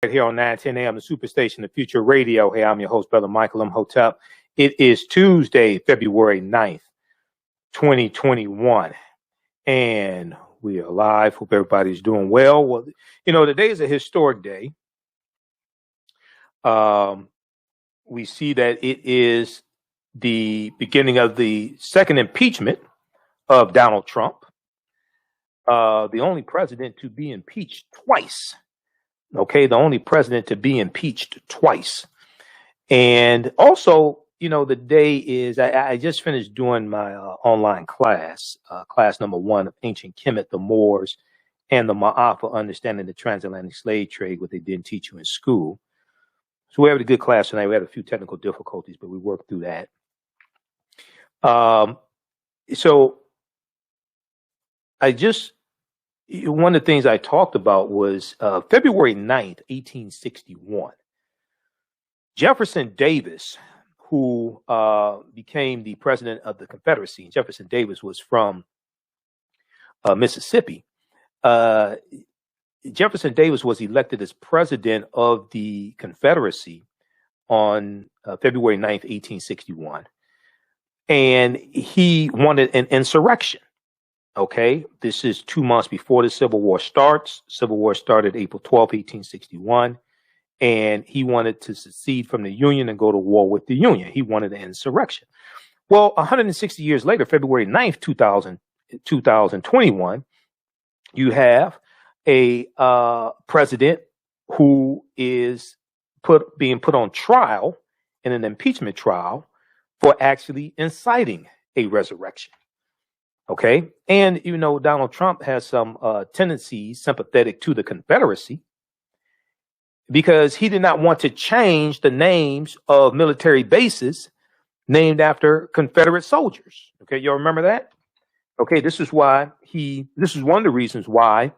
Right here on 910 AM, the Superstation, the Future Radio. Hey, I'm your host, Brother Michael Imhotep. It is Tuesday, February 9th, 2021. And we are live. Hope everybody's doing well. Well, you know, today is a historic day. We see that it is the beginning of the second impeachment of Donald Trump, the only president to be impeached twice. Okay, the only president to be impeached twice. And also, you know, the day is, I just finished doing my online class, class number 1 of ancient Kemet, the Moors, and the Maafa, understanding the transatlantic slave trade, what they didn't teach you in school. So we had a good class tonight. We had a few technical difficulties, but we worked through that. So one of the things I talked about was February 9th, 1861. Jefferson Davis, who became the president of the Confederacy, Jefferson Davis was from Mississippi. Jefferson Davis was elected as president of the Confederacy on February 9th, 1861. And he wanted an insurrection. Okay, this is 2 months before the Civil War starts. Civil War started April 12, 1861, and he wanted to secede from the Union and go to war with the Union. He wanted an insurrection. Well, 160 years later, February 9th, 2021, you have a president who is being put on trial in an impeachment trial for actually inciting a resurrection. Okay. And, you know, Donald Trump has some tendencies sympathetic to the Confederacy because he did not want to change the names of military bases named after Confederate soldiers. Okay. Y'all remember that? Okay. This is one of the reasons why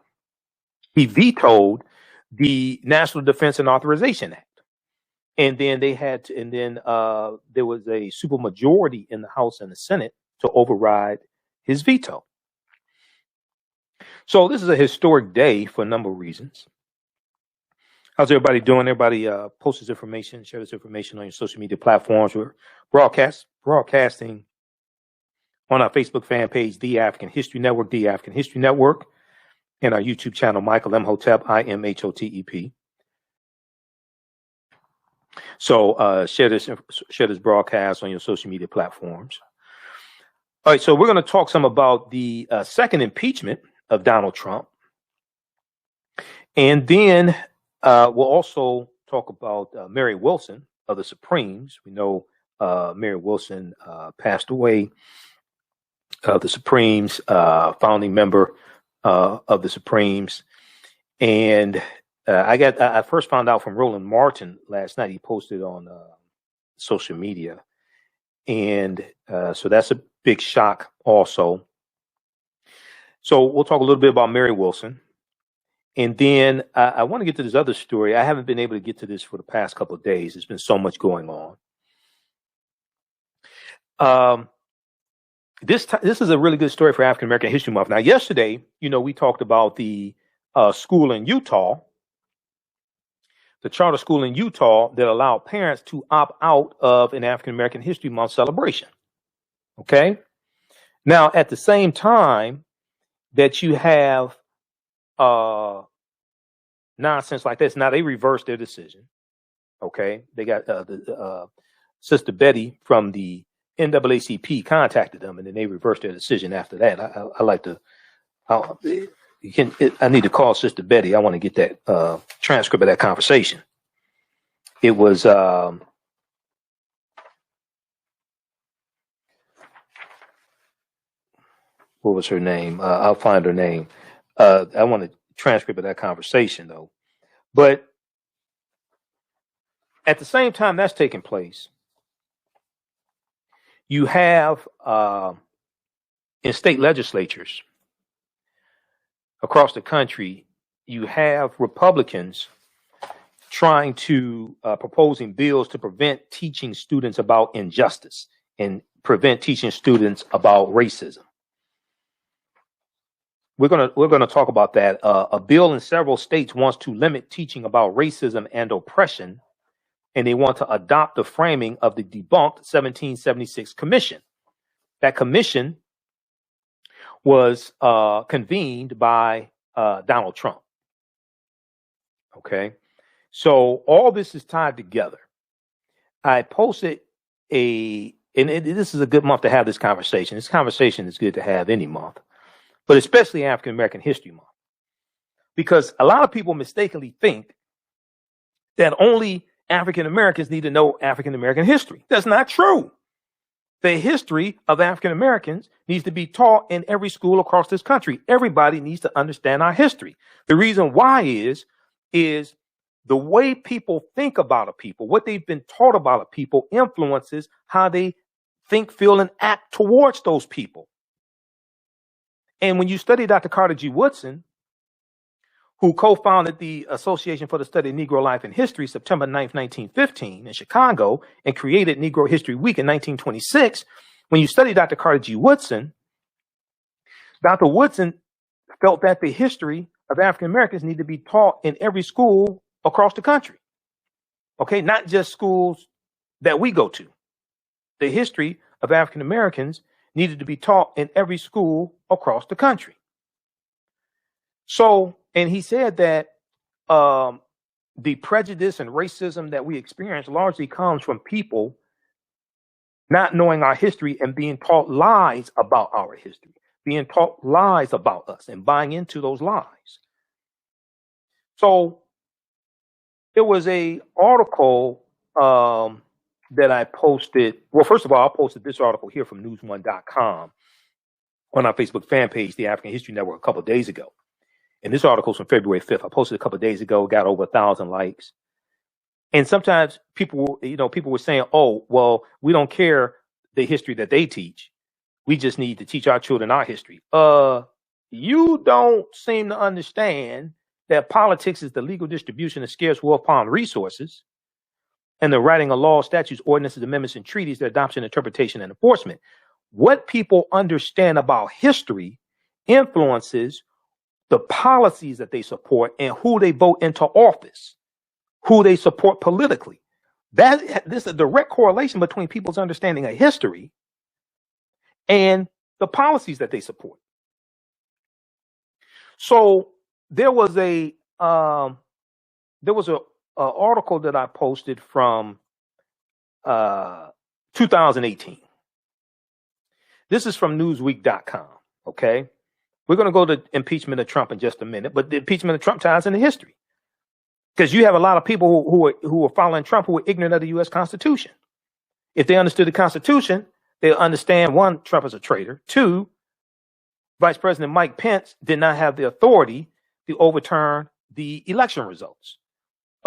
he vetoed the National Defense and Authorization Act. And then there was a supermajority in the House and the Senate to override his veto. So this is a historic day for a number of reasons. How's everybody doing? Everybody post this information, share this information on your social media platforms. We're broadcasting on our Facebook fan page, The African History Network, The African History Network, and our YouTube channel, Michael Imhotep, Imhotep. So share this broadcast on your social media platforms. All right, so we're going to talk some about the second impeachment of Donald Trump. And then we'll also talk about Mary Wilson of the Supremes. We know Mary Wilson passed away, the Supremes, founding member of the Supremes. And I first found out from Roland Martin last night. He posted on social media. And so that's a big shock also. So we'll talk a little bit about Mary Wilson. And then I want to get to this other story. I haven't been able to get to this for the past couple of days. There's been so much going on. This is a really good story for African American History Month. Now, yesterday, you know, we talked about the school in Utah, the charter school in Utah that allowed parents to opt out of an African American History Month celebration. Okay. Now, at the same time that you have nonsense like this, now they reversed their decision. Okay. They got Sister Betty from the NAACP contacted them, and then they reversed their decision after that. I need to call Sister Betty. I want to get that transcript of that conversation. It was what was her name? I'll find her name. I want a transcript of that conversation, though. But at the same time that's taking place, you have in state legislatures across the country, you have Republicans trying to proposing bills to prevent teaching students about injustice and prevent teaching students about racism. we're gonna talk about that. A bill in several states wants to limit teaching about racism and oppression, and they want to adopt the framing of the debunked 1776 commission. That commission was convened by Donald Trump. Okay, so all this is tied together. I posted this is a good month to have this conversation. This conversation is good to have any month, but especially African American History Month, because a lot of people mistakenly think that only African Americans need to know African American history. That's not true. The history of African Americans needs to be taught in every school across this country. Everybody needs to understand our history. The reason why is the way people think about a people, what they've been taught about a people, influences how they think, feel, and act towards those people. And when you study Dr. Carter G. Woodson, who co-founded the Association for the Study of Negro Life and History, September 9th, 1915 in Chicago, and created Negro History Week in 1926, when you study Dr. Carter G. Woodson, Dr. Woodson felt that the history of African Americans need to be taught in every school across the country. Okay, not just schools that we go to. The history of African Americans needed to be taught in every school across the country. So, and he said that the prejudice and racism that we experience largely comes from people not knowing our history and being taught lies about our history, being taught lies about us and buying into those lies. So there was a article that I posted. Well, first of all, I posted this article here from news1.com on our Facebook fan page, the African History Network, a couple of days ago. And this article is from February 5th. I posted a couple of days ago, got over 1,000 likes. And sometimes people were saying, oh, well, we don't care the history that they teach. We just need to teach our children our history. You don't seem to understand that politics is the legal distribution of scarce wealth-bound resources, and the writing of laws, statutes, ordinances, amendments, and treaties, their adoption, interpretation, and enforcement. What people understand about history influences the policies that they support and who they vote into office, who they support politically. This is a direct correlation between people's understanding of history and the policies that they support. So there was a article that I posted from 2018. This is from Newsweek.com. Okay, we're going to go to impeachment of Trump in just a minute, but the impeachment of Trump ties into history, because you have a lot of people who are following Trump who are ignorant of the U.S. Constitution. If they understood the Constitution, they'll understand, one, Trump is a traitor. Two, Vice President Mike Pence did not have the authority to overturn the election results,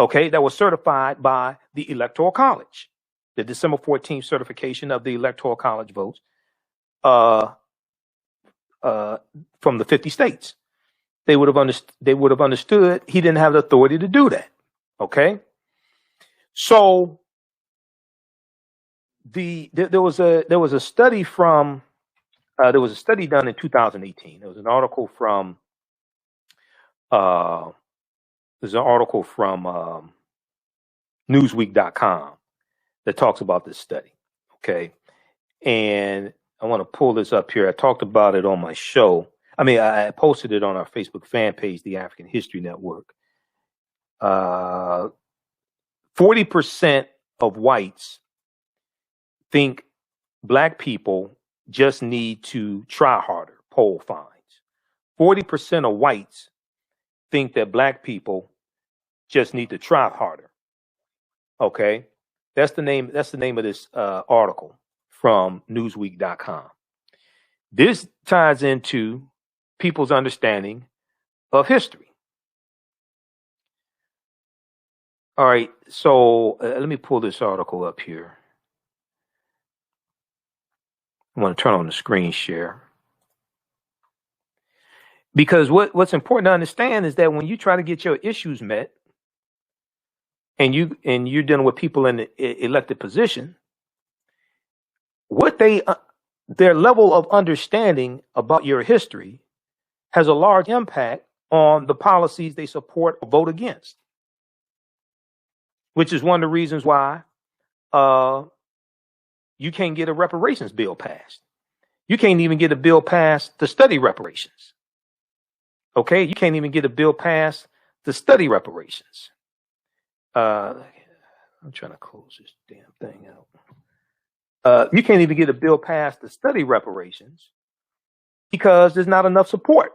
okay, that was certified by the Electoral College, the December 14th certification of the Electoral College votes from the 50 states. They would have understood he didn't have the authority to do that. Okay, so there was a study from there was a study done in 2018. There was an article from Newsweek.com that talks about this study. Okay, and I want to pull this up here. I talked about it on my show. I posted it on our Facebook fan page, the African History Network. 40% of whites think black people just need to try harder, poll finds. 40% of whites think that black people just need to try harder. Okay? That's the name of this article from Newsweek.com. This ties into people's understanding of history. All right, so let me pull this article up here. I want to turn on the screen share. Because what's important to understand is that when you try to get your issues met, and you're dealing with people in the elected position, what their level of understanding about your history has a large impact on the policies they support or vote against, which is one of the reasons why you can't get a reparations bill passed. You can't even get a bill passed to study reparations. Okay? You can't even get a bill passed to study reparations. I'm trying to close this damn thing out. You can't even get a bill passed to study reparations because there's not enough support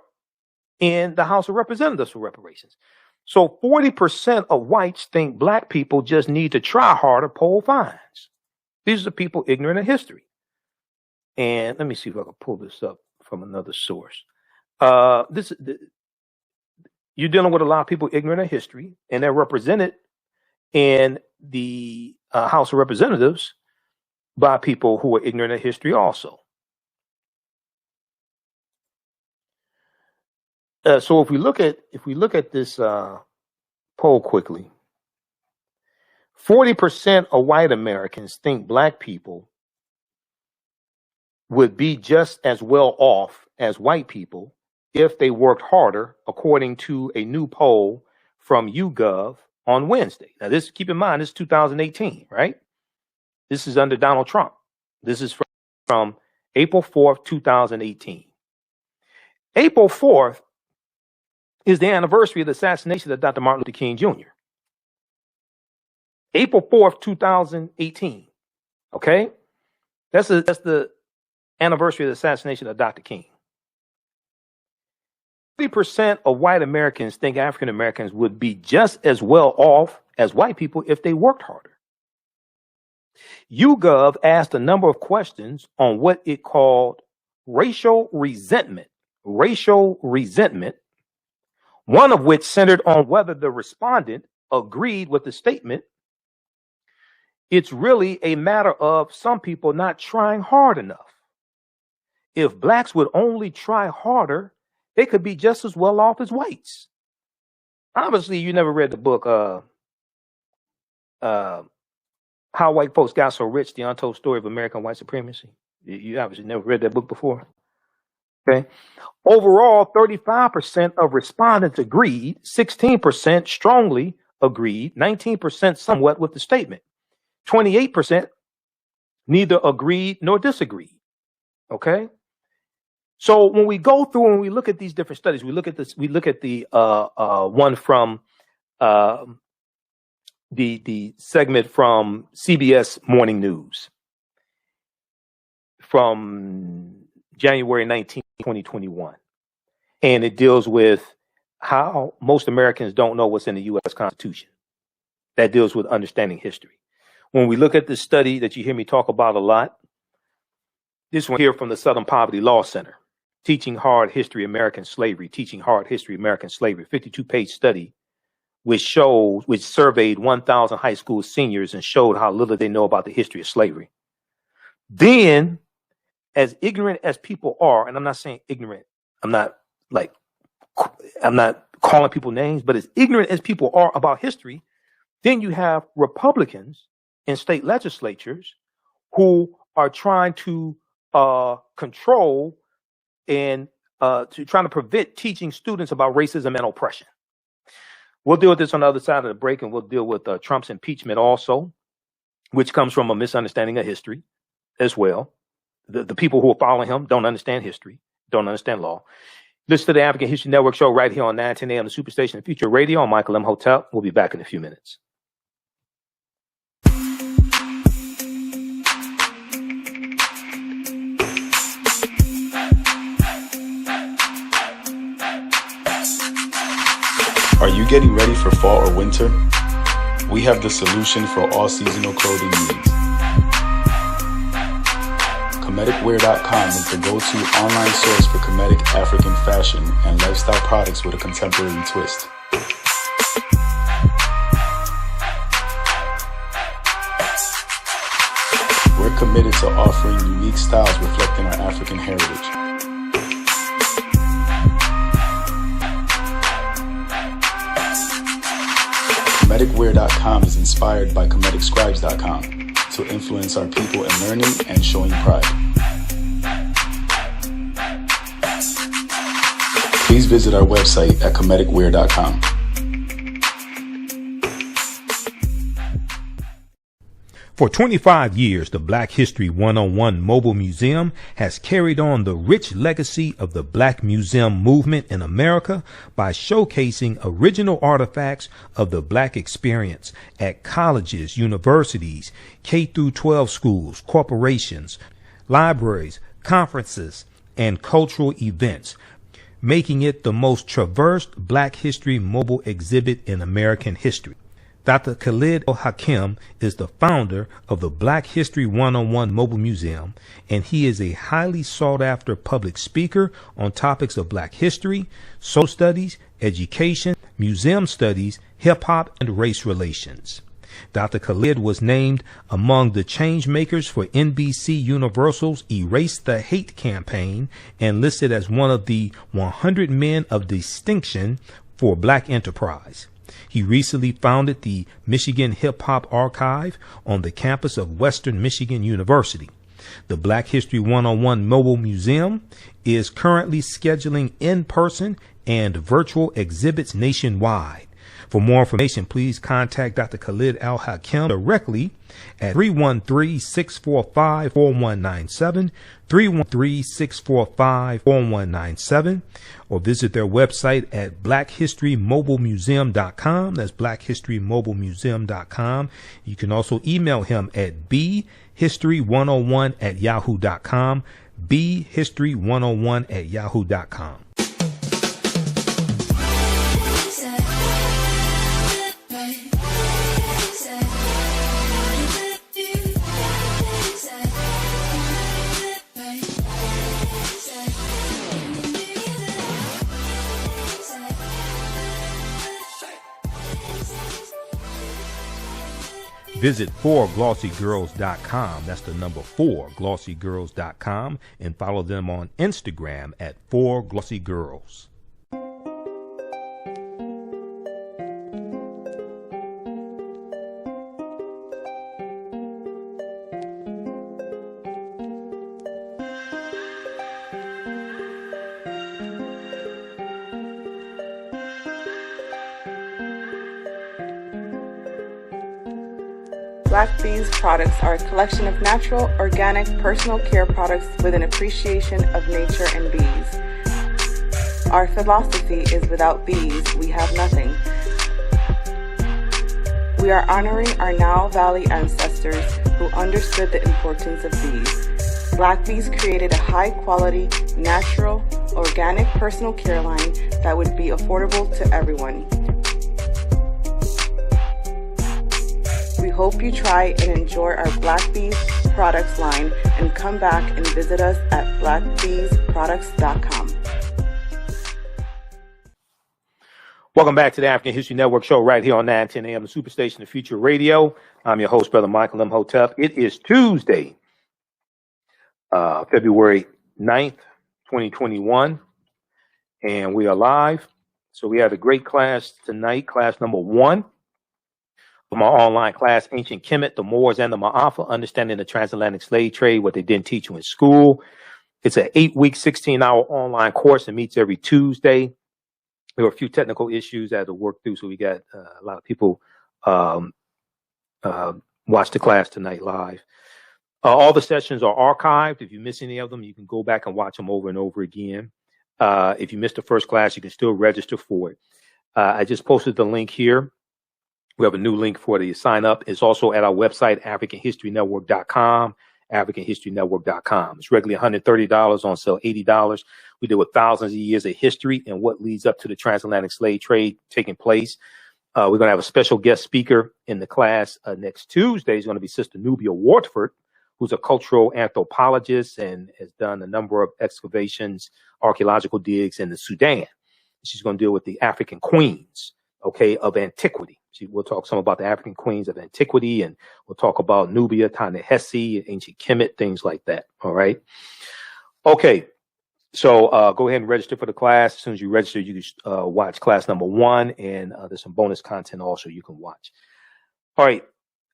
in the House of Representatives for reparations. So 40% of whites think black people just need to try harder, poll fines. These are people ignorant of history. And let me see if I can pull this up from another source. You're dealing with a lot of people ignorant of history, and they're represented in the House of Representatives by people who are ignorant of history also. So if we look at this poll quickly, 40% of white Americans think black people would be just as well off as white people if they worked harder, according to a new poll from YouGov on Wednesday. Now, this, keep in mind, this is 2018, right? This is under Donald Trump. This is from April 4th, 2018. April 4th is the anniversary of the assassination of Dr. Martin Luther King Jr. April 4th, 2018. Okay? That's the anniversary of the assassination of Dr. King. 30% of white Americans think African Americans would be just as well off as white people if they worked harder. YouGov asked a number of questions on what it called racial resentment, one of which centered on whether the respondent agreed with the statement, "It's really a matter of some people not trying hard enough. If blacks would only try harder, they could be just as well off as whites." Obviously, you never read the book, How White Folks Got So Rich, The Untold Story of American White Supremacy. You obviously never read that book before. Okay. Overall, 35% of respondents agreed, 16% strongly agreed, 19% somewhat with the statement, 28% neither agreed nor disagreed. Okay. So when we go through and we look at these different studies, we look at the one from the segment from CBS Morning News from January 19, 2021. And it deals with how most Americans don't know what's in the U.S. Constitution. That deals with understanding history. When we look at this study that you hear me talk about a lot, this one here from the Southern Poverty Law Center, Teaching Hard History American Slavery, 52-page study, which surveyed 1,000 high school seniors and showed how little they know about the history of slavery. Then, as ignorant as people are, and I'm not saying ignorant, I'm not calling people names, but as ignorant as people are about history, then you have Republicans in state legislatures who are trying to control and trying to prevent teaching students about racism and oppression. We'll deal with this on the other side of the break, and we'll deal with Trump's impeachment also, which comes from a misunderstanding of history as well. The people who are following him don't understand history, don't understand law. Listen to the African History Network show right here on 910 AM, the Superstation of Future Radio. I'm Michael Imhotep. We'll be back in a few minutes. Are you getting ready for fall or winter? We have the solution for all seasonal clothing needs. Kemeticwear.com is the go-to online source for Kemetic African fashion and lifestyle products with a contemporary twist. We're committed to offering unique styles reflecting our African heritage. Kemeticwear.com is inspired by KemeticScribes.com to influence our people in learning and showing pride. Please please visit our website at kemeticwear.com. For 25 years, the Black History 101 Mobile Museum has carried on the rich legacy of the Black Museum movement in America by showcasing original artifacts of the Black experience at colleges, universities, K-12 schools, corporations, libraries, conferences, and cultural events, making it the most traversed Black History mobile exhibit in American history. Dr. Khalid Al-Hakim is the founder of the Black History 101 Mobile Museum, and he is a highly sought-after public speaker on topics of Black history, social studies, education, museum studies, hip-hop, and race relations. Dr. Khalid was named among the change makers for NBC Universal's Erase the Hate campaign and listed as one of the 100 men of distinction for Black enterprise. He recently founded the Michigan Hip Hop Archive on the campus of Western Michigan University. The Black History 101 Mobile Museum is currently scheduling in-person and virtual exhibits nationwide. For more information, please contact Dr. Khalid Al-Hakim directly at 313-645-4197, 313-645-4197, or visit their website at blackhistorymobilemuseum.com. That's blackhistorymobilemuseum.com. You can also email him at bhistory101@yahoo.com, bhistory101@yahoo.com. Visit 4glossygirls.com. That's the number 4glossygirls.com, and follow them on Instagram at 4glossygirls. Black Bees products are a collection of natural, organic, personal care products with an appreciation of nature and bees. Our philosophy is without bees, we have nothing. We are honoring our Nile Valley ancestors who understood the importance of bees. Black Bees created a high-quality, natural, organic personal care line that would be affordable to everyone. We hope you try and enjoy our Black Bees products line and come back and visit us at blackbeesproducts.com. Welcome back to the African History Network show right here on 910 AM, the Superstation of Future Radio. I'm your host, Brother Michael Imhotep. It is Tuesday, February 9th, 2021, and we are live. So we have a great class tonight, class number 1. My online class, Ancient Kemet, the Moors and the Maafa, Understanding the Transatlantic Slave Trade, what they didn't teach you in school. It's an 8-week, 16-hour online course and meets every Tuesday. There were a few technical issues I had to work through, so we got a lot of people watch the class tonight live. All the sessions are archived. If you miss any of them, you can go back and watch them over and over again. If you missed the first class, you can still register for it. I just posted the link here. We have a new link for the sign up. It's also at our website, AfricanHistoryNetwork.com, AfricanHistoryNetwork.com. It's regularly $130, on sale $80. We deal with thousands of years of history and what leads up to the transatlantic slave trade taking place. We're going to have a special guest speaker in the class next Tuesday. It's going to be Sister Nubia Wartford, who's a cultural anthropologist and has done a number of excavations, archaeological digs in the Sudan. She's going to deal with the African queens, of antiquity. We'll talk some about the African queens of antiquity, and we'll talk about Nubia, Ta-Nehisi, ancient Kemet, things like that. All right. Okay. So go ahead and register for the class. As soon as you register, you can watch class number 1, and there's some bonus content also you can watch. All right.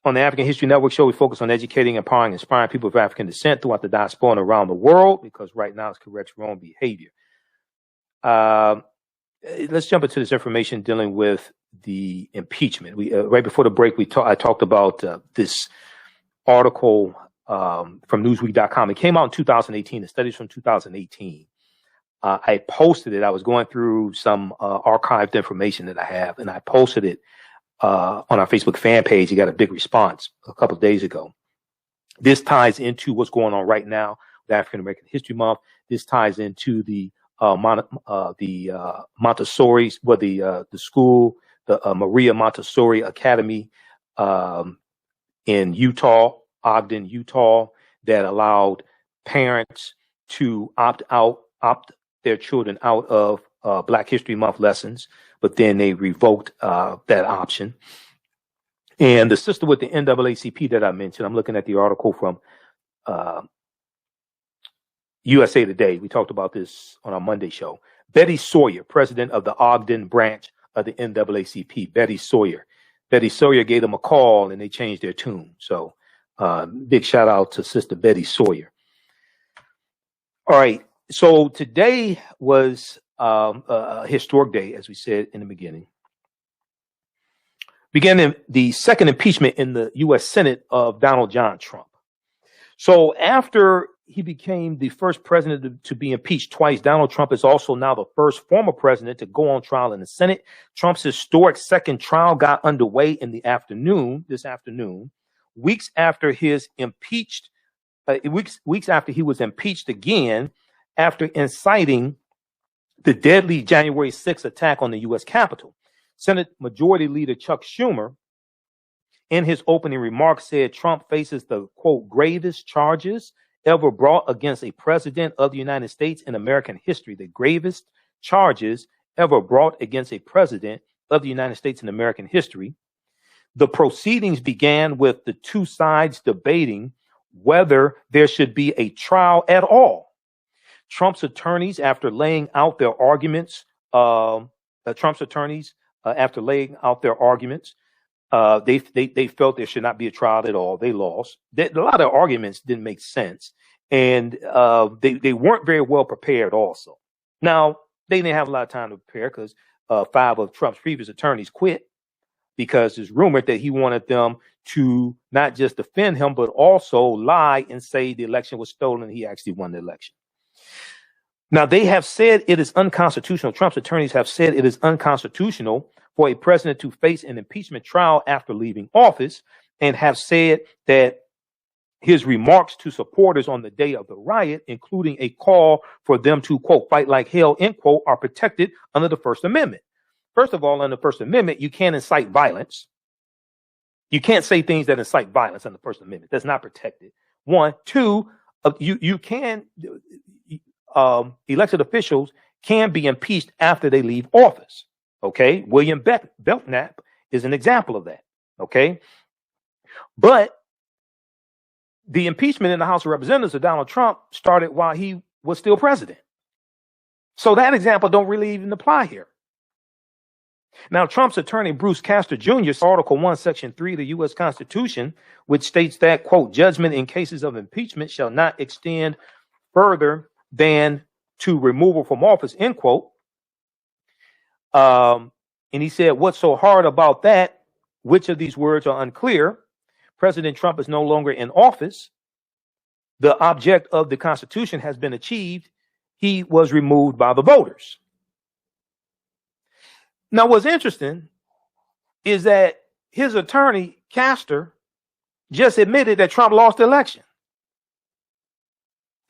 On the African History Network show, we focus on educating, empowering, inspiring people of African descent throughout the diaspora and around the world, because right now it's corrects wrong behavior. let's jump into this information dealing with the impeachment. We right before the break, I talked about this article from Newsweek.com. It came out in 2018. The studies from 2018. I posted it. I was going through some archived information that I have, and I posted it on our Facebook fan page. You got a big response a couple of days ago. This ties into what's going on right now with African American History Month. This ties into the Montessori's, the school, the Maria Montessori Academy in Utah, Ogden, Utah, that allowed parents to opt their children out of Black History Month lessons, but then they revoked that option. And the sister with the NAACP that I mentioned, I'm looking at the article from USA Today. We talked about this on our Monday show. Betty Sawyer, president of the Ogden branch of the NAACP. Betty Sawyer gave them a call and they changed their tune. So big shout out to Sister Betty Sawyer. All right. So today was a historic day, as we said in the beginning. Began the second impeachment in the U.S. Senate of Donald John Trump. So after he became the first president to be impeached twice, Donald Trump is also now the first former president to go on trial in the Senate. Trump's historic second trial got underway in the this afternoon, weeks after he was impeached again after inciting the deadly January 6th attack on the U.S. Capitol. Senate Majority Leader Chuck Schumer, in his opening remarks, said Trump faces the, quote, gravest charges ever brought against a president of the United States in American history. The gravest charges ever brought against a president of the United States in American history. The proceedings began with the two sides debating whether there should be a trial at all. Trump's attorneys, after laying out their arguments, they felt there should not be a trial at all. They lost. A lot of arguments didn't make sense, and they weren't very well prepared also. Now, they didn't have a lot of time to prepare because 5 of Trump's previous attorneys quit because it's rumored that he wanted them to not just defend him, but also lie and say the election was stolen and he actually won the election. Now, they have said it is unconstitutional. Trump's attorneys have said it is unconstitutional for a president to face an impeachment trial after leaving office, and have said that his remarks to supporters on the day of the riot, including a call for them to, quote, fight like hell, end quote, are protected under the First Amendment. First of all, under the First Amendment, you can't incite violence. You can't say things that incite violence under the First Amendment. That's not protected. 1, 2, you can... elected officials can be impeached after they leave office. Okay. William Belknap is an example of that. Okay. But the impeachment in the House of Representatives of Donald Trump started while he was still president. So that example don't really even apply here. Now, Trump's attorney, Bruce Castor Jr., Article 1, Section 3 of the U.S. Constitution, which states that, quote, judgment in cases of impeachment shall not extend further than to removal from office, end quote. And he said, what's so hard about that? Which of these words are unclear? President Trump is no longer in office. The object of the Constitution has been achieved. He was removed by the voters. Now, what's interesting is that his attorney, Castor, just admitted that Trump lost the election.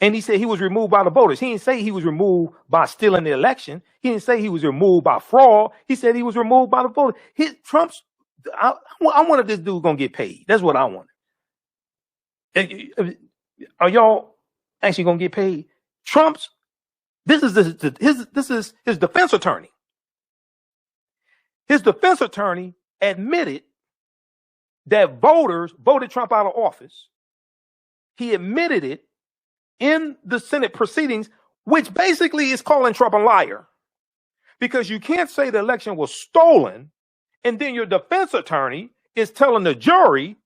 And he said he was removed by the voters. He didn't say he was removed by stealing the election. He didn't say he was removed by fraud. He said he was removed by the voters. I wonder if this dude's going to get paid. That's what I want. Are y'all actually going to get paid? This is his defense attorney. His defense attorney admitted that voters voted Trump out of office. He admitted it in the Senate proceedings, which basically is calling Trump a liar, because you can't say the election was stolen and then your defense attorney is telling the jury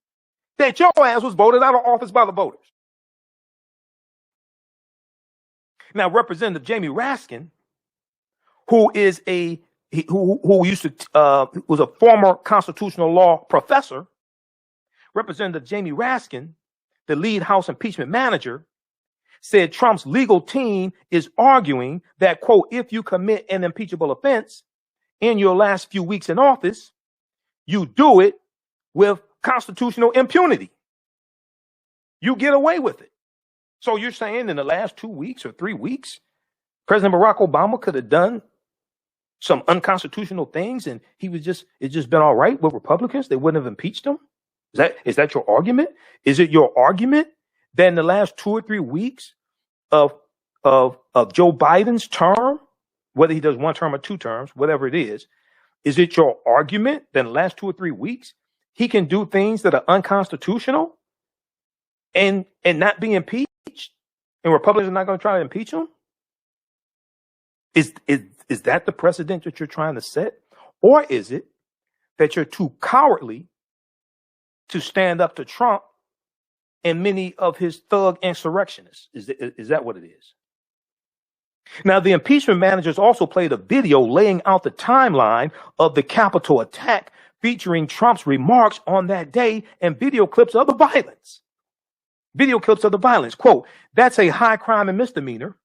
that your ass was voted out of office by the voters. Now, Representative Jamie Raskin, who is who used to was a former constitutional law professor, Representative Jamie Raskin, the lead House impeachment manager, said Trump's legal team is arguing that, quote, if you commit an impeachable offense in your last few weeks in office, you do it with constitutional impunity. You get away with it. So you're saying in the last 2 weeks or 3 weeks, President Barack Obama could have done some unconstitutional things and it's just been all right with Republicans? They wouldn't have impeached him? Is that your argument? Is it your argument that in the last 2 or 3 weeks of Joe Biden's term, whether he does 1 term or 2 terms, whatever it is it your argument that in the last 2 or 3 weeks he can do things that are unconstitutional and not be impeached, and Republicans are not going to try to impeach him? Is that the precedent that you're trying to set? Or is it that you're too cowardly to stand up to Trump and many of his thug insurrectionists? Is that what it is? Now, the impeachment managers also played a video laying out the timeline of the Capitol attack, featuring Trump's remarks on that day and video clips of the violence. Quote, that's a high crime and misdemeanor.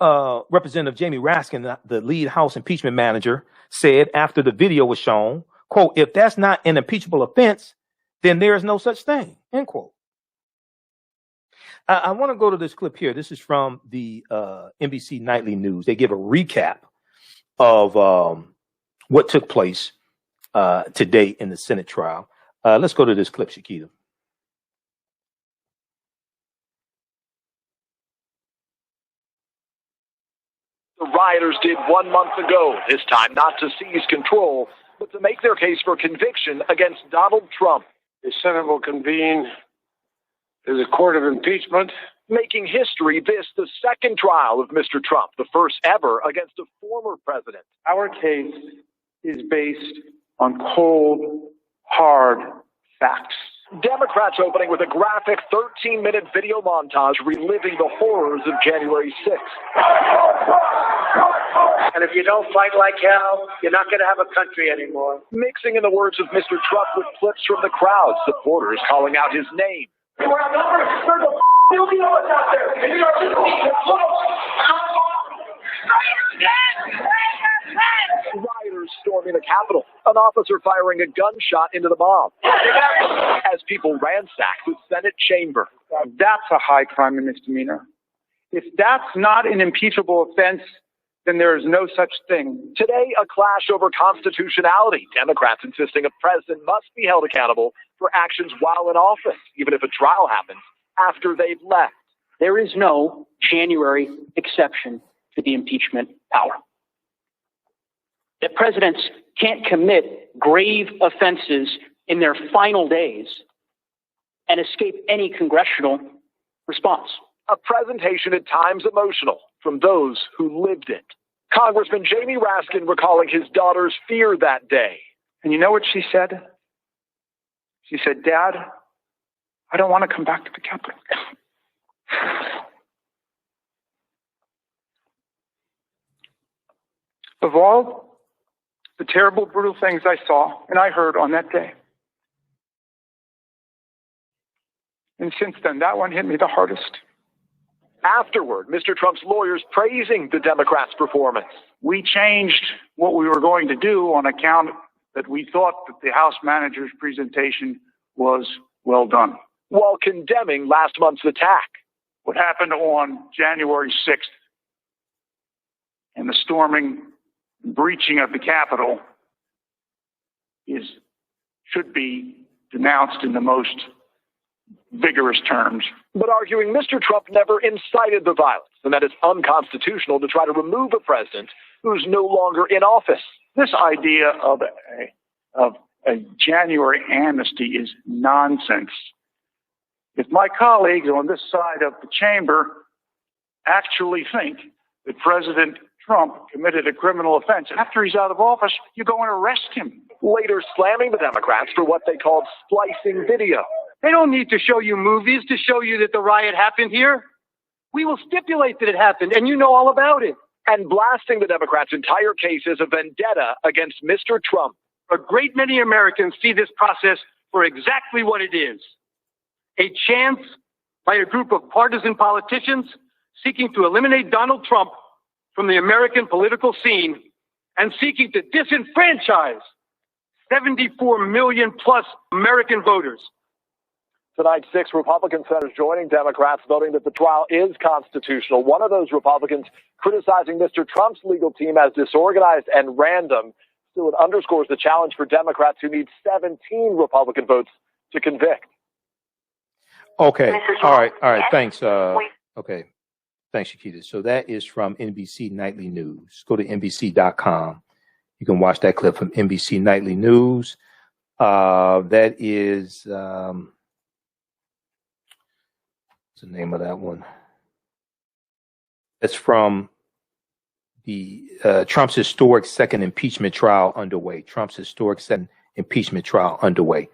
Representative Jamie Raskin, the lead House impeachment manager, said after the video was shown, quote, if that's not an impeachable offense, then there is no such thing, end quote. I want to go to this clip here. This is from the NBC Nightly News. They give a recap of what took place today in the Senate trial. Let's go to this clip, Shakita. The rioters did 1 month ago, this time not to seize control, but to make their case for conviction against Donald Trump. The Senate will convene as a court of impeachment. Making history, this the second trial of Mr. Trump, the first ever against a former president. Our case is based on cold, hard facts. Democrats opening with a graphic 13-minute video montage reliving the horrors of January 6th. And if you don't fight like hell, you're not going to have a country anymore. Mixing in the words of Mr. Trump with clips from the crowd, supporters calling out his name. We're outnumbered. There's a million of us out there. And you're rioters storming the Capitol, an officer firing a gunshot into the mob as people ransacked the Senate chamber. That's a high crime and misdemeanor. If that's not an impeachable offense, then there is no such thing. Today, a clash over constitutionality. Democrats insisting a president must be held accountable for actions while in office, even if a trial happens after they've left. There is no January exception to the impeachment power. That presidents can't commit grave offenses in their final days and escape any congressional response. A presentation at times emotional from those who lived it. Congressman Jamie Raskin recalling his daughter's fear that day. And you know what she said? She said, Dad, I don't want to come back to the Capitol. Of all the terrible, brutal things I saw and I heard on that day, and since then, that one hit me the hardest. Afterward, Mr. Trump's lawyers praising the Democrats' performance. We changed what we were going to do on account that we thought that the House manager's presentation was well done. While condemning last month's attack. What happened on January 6th and the storming, breaching of the Capitol should be denounced in the most vigorous terms. But arguing Mr. Trump never incited the violence and that it's unconstitutional to try to remove a president who's no longer in office. This idea of a January amnesty is nonsense. If my colleagues on this side of the chamber actually think that President Trump committed a criminal offense after he's out of office, you go and arrest him. Later slamming the Democrats for what they called splicing video. They don't need to show you movies to show you that the riot happened here. We will stipulate that it happened, and you know all about it. and blasting the Democrats' entire case as a vendetta against Mr. Trump. A great many Americans see this process for exactly what it is: a chance by a group of partisan politicians seeking to eliminate Donald Trump from the American political scene and seeking to disenfranchise 74 million plus American voters. Tonight, 6 Republican senators joining Democrats voting that the trial is constitutional. One of those Republicans criticizing Mr. Trump's legal team as disorganized and random. Still, it underscores the challenge for Democrats who need 17 Republican votes to convict. Okay. All right. Thanks. Okay. Thanks, Shakita. So that is from NBC Nightly News. Go to NBC.com. You can watch that clip from NBC Nightly News. That is, what's the name of that one? It's from the Trump's historic second impeachment trial underway. Trump's historic second impeachment trial underway.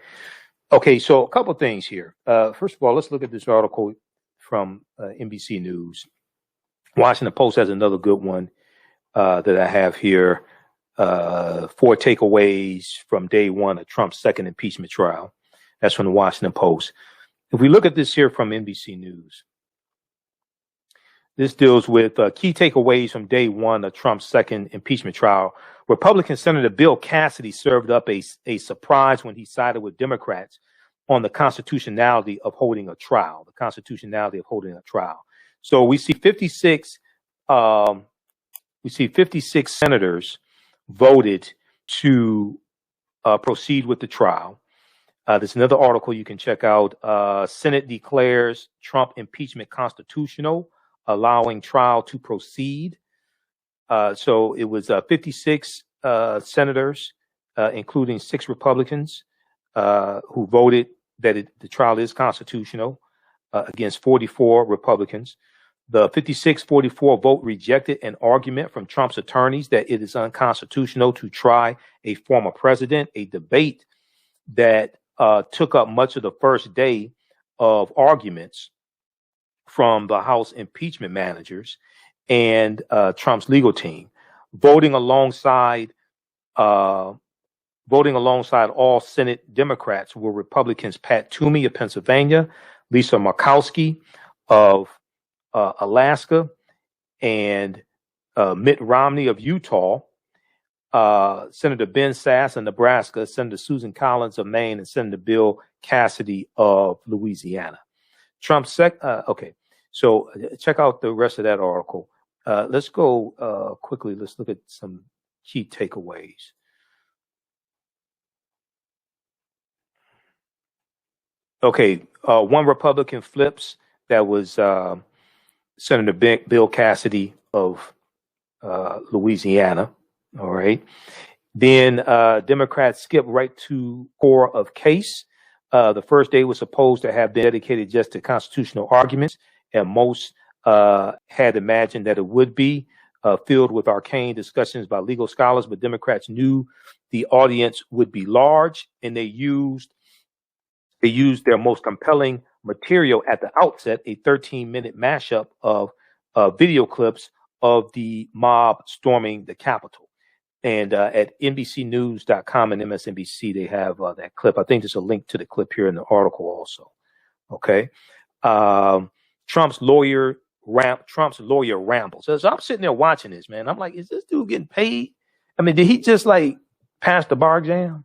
Okay, so a couple things here. First of all, let's look at this article from NBC News. Washington Post has another good one that I have here. 4 takeaways from day one of Trump's second impeachment trial. That's from the Washington Post. If we look at this here from NBC News, this deals with key takeaways from day one of Trump's second impeachment trial. Republican Senator Bill Cassidy served up a surprise when he sided with Democrats on the constitutionality of holding a trial. The constitutionality of holding a trial. So we see 56 senators voted to proceed with the trial. There's another article you can check out. Senate declares Trump impeachment constitutional, allowing trial to proceed. So it was 56 senators, including 6 Republicans, who voted that the trial is constitutional against 44 Republicans. The 56-44 vote rejected an argument from Trump's attorneys that it is unconstitutional to try a former president, a debate that took up much of the first day of arguments from the House impeachment managers and Trump's legal team. Voting alongside all Senate Democrats were Republicans Pat Toomey of Pennsylvania, Lisa Murkowski of Alaska, and Mitt Romney of Utah, Senator Ben Sasse of Nebraska, Senator Susan Collins of Maine, and Senator Bill Cassidy of Louisiana. Okay, so check out the rest of that article. Let's go quickly. Let's look at some key takeaways. Okay, one Republican flips. That was Senator Bill Cassidy of Louisiana. All right. Then Democrats skip right to core of case. The first day was supposed to have been dedicated just to constitutional arguments, and most had imagined that it would be filled with arcane discussions by legal scholars, but Democrats knew the audience would be large, and they used their most compelling material at the outset, a 13-minute mashup of video clips of the mob storming the Capitol. And at NBCnews.com and MSNBC, they have that clip. I think there's a link to the clip here in the article also. Okay. Trump's lawyer rambles. So I'm sitting there watching this, man. I'm like, is this dude getting paid? I mean, did he just like pass the bar exam?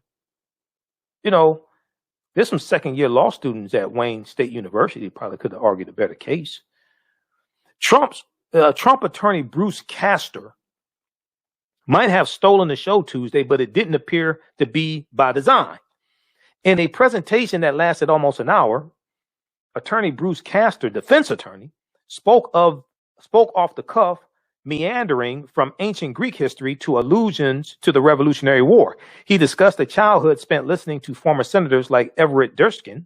You know, there's some second-year law students at Wayne State University probably could have argued a better case. Trump attorney Bruce Castor might have stolen the show Tuesday, but it didn't appear to be by design. In a presentation that lasted almost an hour, attorney Bruce Castor, defense attorney, spoke off the cuff, meandering from ancient Greek history to allusions to the Revolutionary War. He discussed a childhood spent listening to former senators like Everett Dirksen.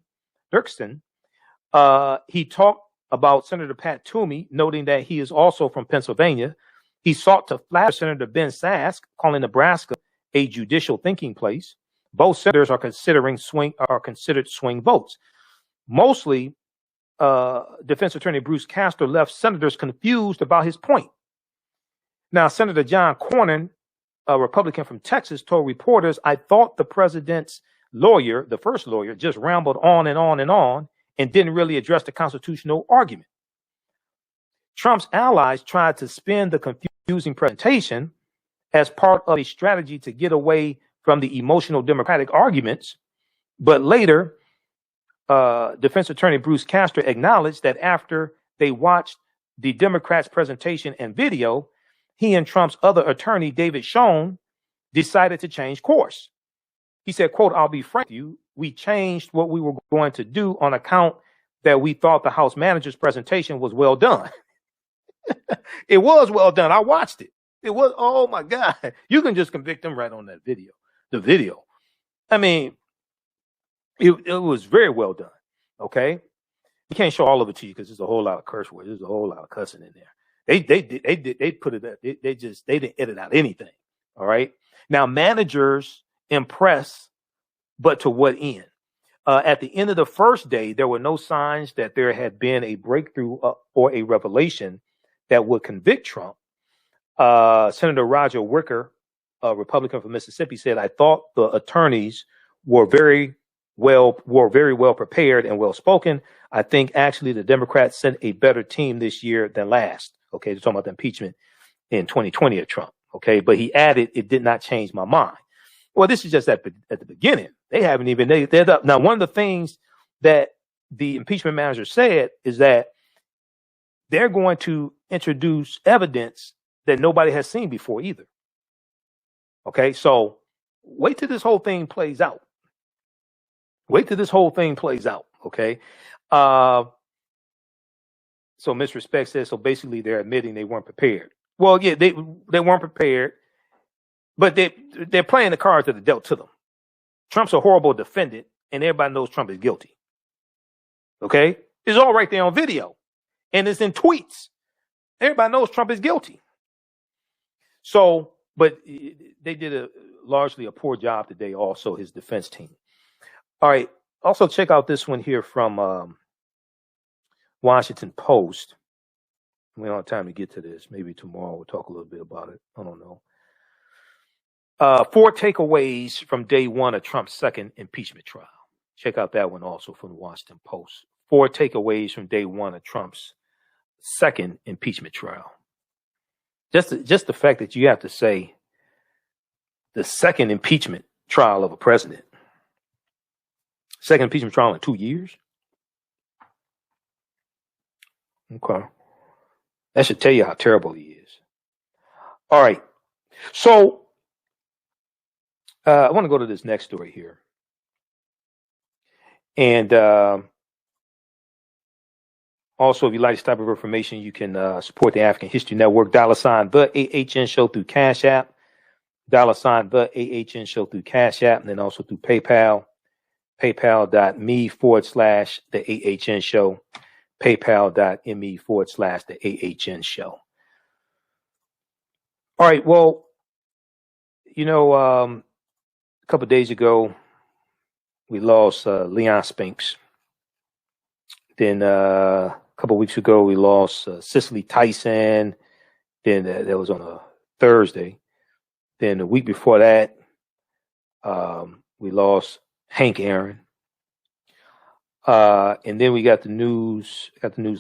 He talked about Senator Pat Toomey, noting that he is also from Pennsylvania. He sought to flatter Senator Ben Sasse, calling Nebraska a judicial thinking place. Both senators are considered swing votes. Mostly, defense attorney Bruce Castor left senators confused about his point. Now, Senator John Cornyn, a Republican from Texas, told reporters, "I thought the president's lawyer, the first lawyer, just rambled on and on and on and didn't really address the constitutional argument." Trump's allies tried to spin the confusing presentation as part of a strategy to get away from the emotional Democratic arguments. But later, defense attorney Bruce Castor acknowledged that after they watched the Democrats' presentation and video, he and Trump's other attorney, David Schoen, decided to change course. He said, quote, "I'll be frank with you, we changed what we were going to do on account that we thought the House manager's presentation was well done." It was well done. I watched it. It was, oh my God. You can just convict them right on that video. The video. I mean, it was very well done. Okay. We can't show all of it to you because there's a whole lot of curse words. There's a whole lot of cussing in there. They put it up. They didn't edit out anything. All right. Now, managers impress, but to what end? At the end of the first day, there were no signs that there had been a breakthrough or a revelation that would convict Trump. Senator Roger Wicker, a Republican from Mississippi, said, "I thought the attorneys were very well prepared and well spoken. I think actually the Democrats sent a better team this year than last." Okay, they're talking about the impeachment in 2020 of Trump. Okay, but he added, "It did not change my mind." Well, this is just at the beginning. They haven't even they're up. Now, one of the things that the impeachment manager said is that they're going to introduce evidence that nobody has seen before either. Okay, so wait till this whole thing plays out. Wait till this whole thing plays out. Okay. So Ms. Respect says, so basically they're admitting they weren't prepared. Well, yeah, they weren't prepared, but they're playing the cards that are dealt to them. Trump's a horrible defendant, and everybody knows Trump is guilty. Okay? It's all right there on video, and it's in tweets. Everybody knows Trump is guilty. So, but they did largely a poor job today, also, his defense team. All right. Also, check out this one here from Washington Post. We don't have time to get to this. Maybe tomorrow we'll talk a little bit about it. I don't know. 4 takeaways from day one of Trump's second impeachment trial. Check out that one also from the Washington Post. 4 takeaways from day one of Trump's second impeachment trial. Just the fact that you have to say the second impeachment trial of a president. Second impeachment trial in 2 years. Okay. That should tell you how terrible he is. All right. So I want to go to this next story here. And also, if you like this type of information, you can support the African History Network, $ the AHN Show through Cash App, $ the AHN Show through Cash App, and then also through PayPal, paypal.me/the AHN Show, paypal.me/the AHN Show. All right. Well, you know, a couple of days ago, we lost Leon Spinks. Then a couple of weeks ago, we lost Cicely Tyson. Then that was on a Thursday. Then the week before that, we lost Hank Aaron. And then we got the news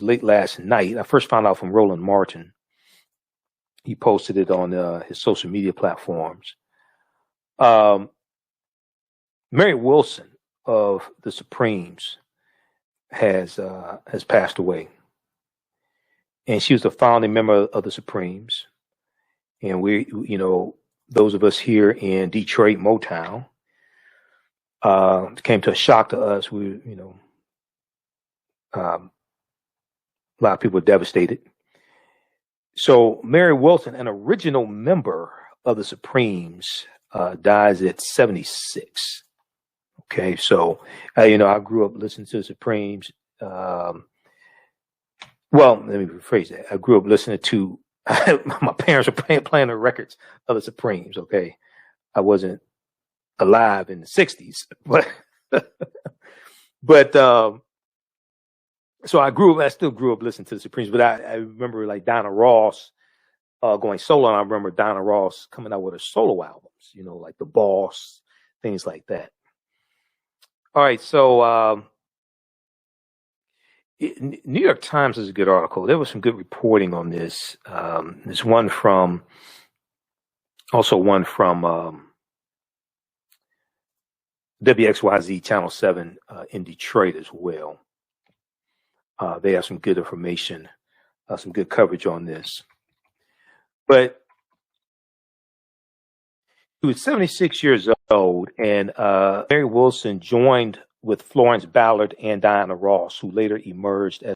late last night. I first found out from Roland Martin. He posted it on his social media platforms. Mary Wilson of the Supremes has passed away. And she was a founding member of the Supremes. And we, you know, those of us here in Detroit, Motown, came to a shock to us. We, you know, a lot of people were devastated. So Mary Wilson, an original member of the Supremes, dies at 76. Okay, so you know, I grew up listening to the Supremes. Well, let me rephrase that. I grew up listening to my parents were playing the records of the Supremes. Okay, I wasn't alive in the 60s, but so I still grew up listening to the Supremes. But I remember like Donna Ross going solo. And I remember Diana Ross coming out with her solo albums, like The Boss, things like that. All right, so New York Times is a good article. There was some good reporting on this. There's one from WXYZ Channel 7 in Detroit as well. They have some good information, some good coverage on this. But he was 76 years old, and Mary Wilson joined with Florence Ballard and Diana Ross, who later emerged as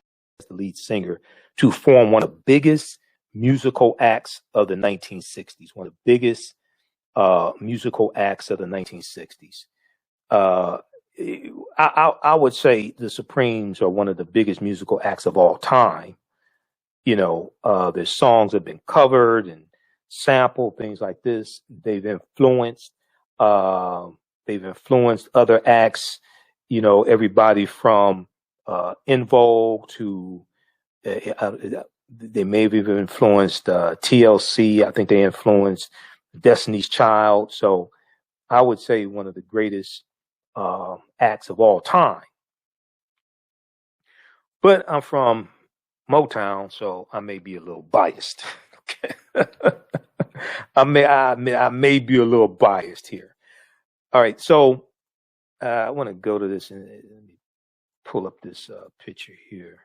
the lead singer, to form one of the biggest musical acts of the 1960s. One of the biggest musical acts of the 1960s. I would say the Supremes are one of the biggest musical acts of all time. Their songs have been covered and sampled, things like this. They've influenced other acts. Everybody from In Vogue to they may have even influenced TLC. I think they influenced Destiny's Child. So I would say one of the greatest acts of all time. But I'm from Motown, so I may be a little biased. Okay. I may be a little biased here. All right, so I want to go to this and let me pull up this picture here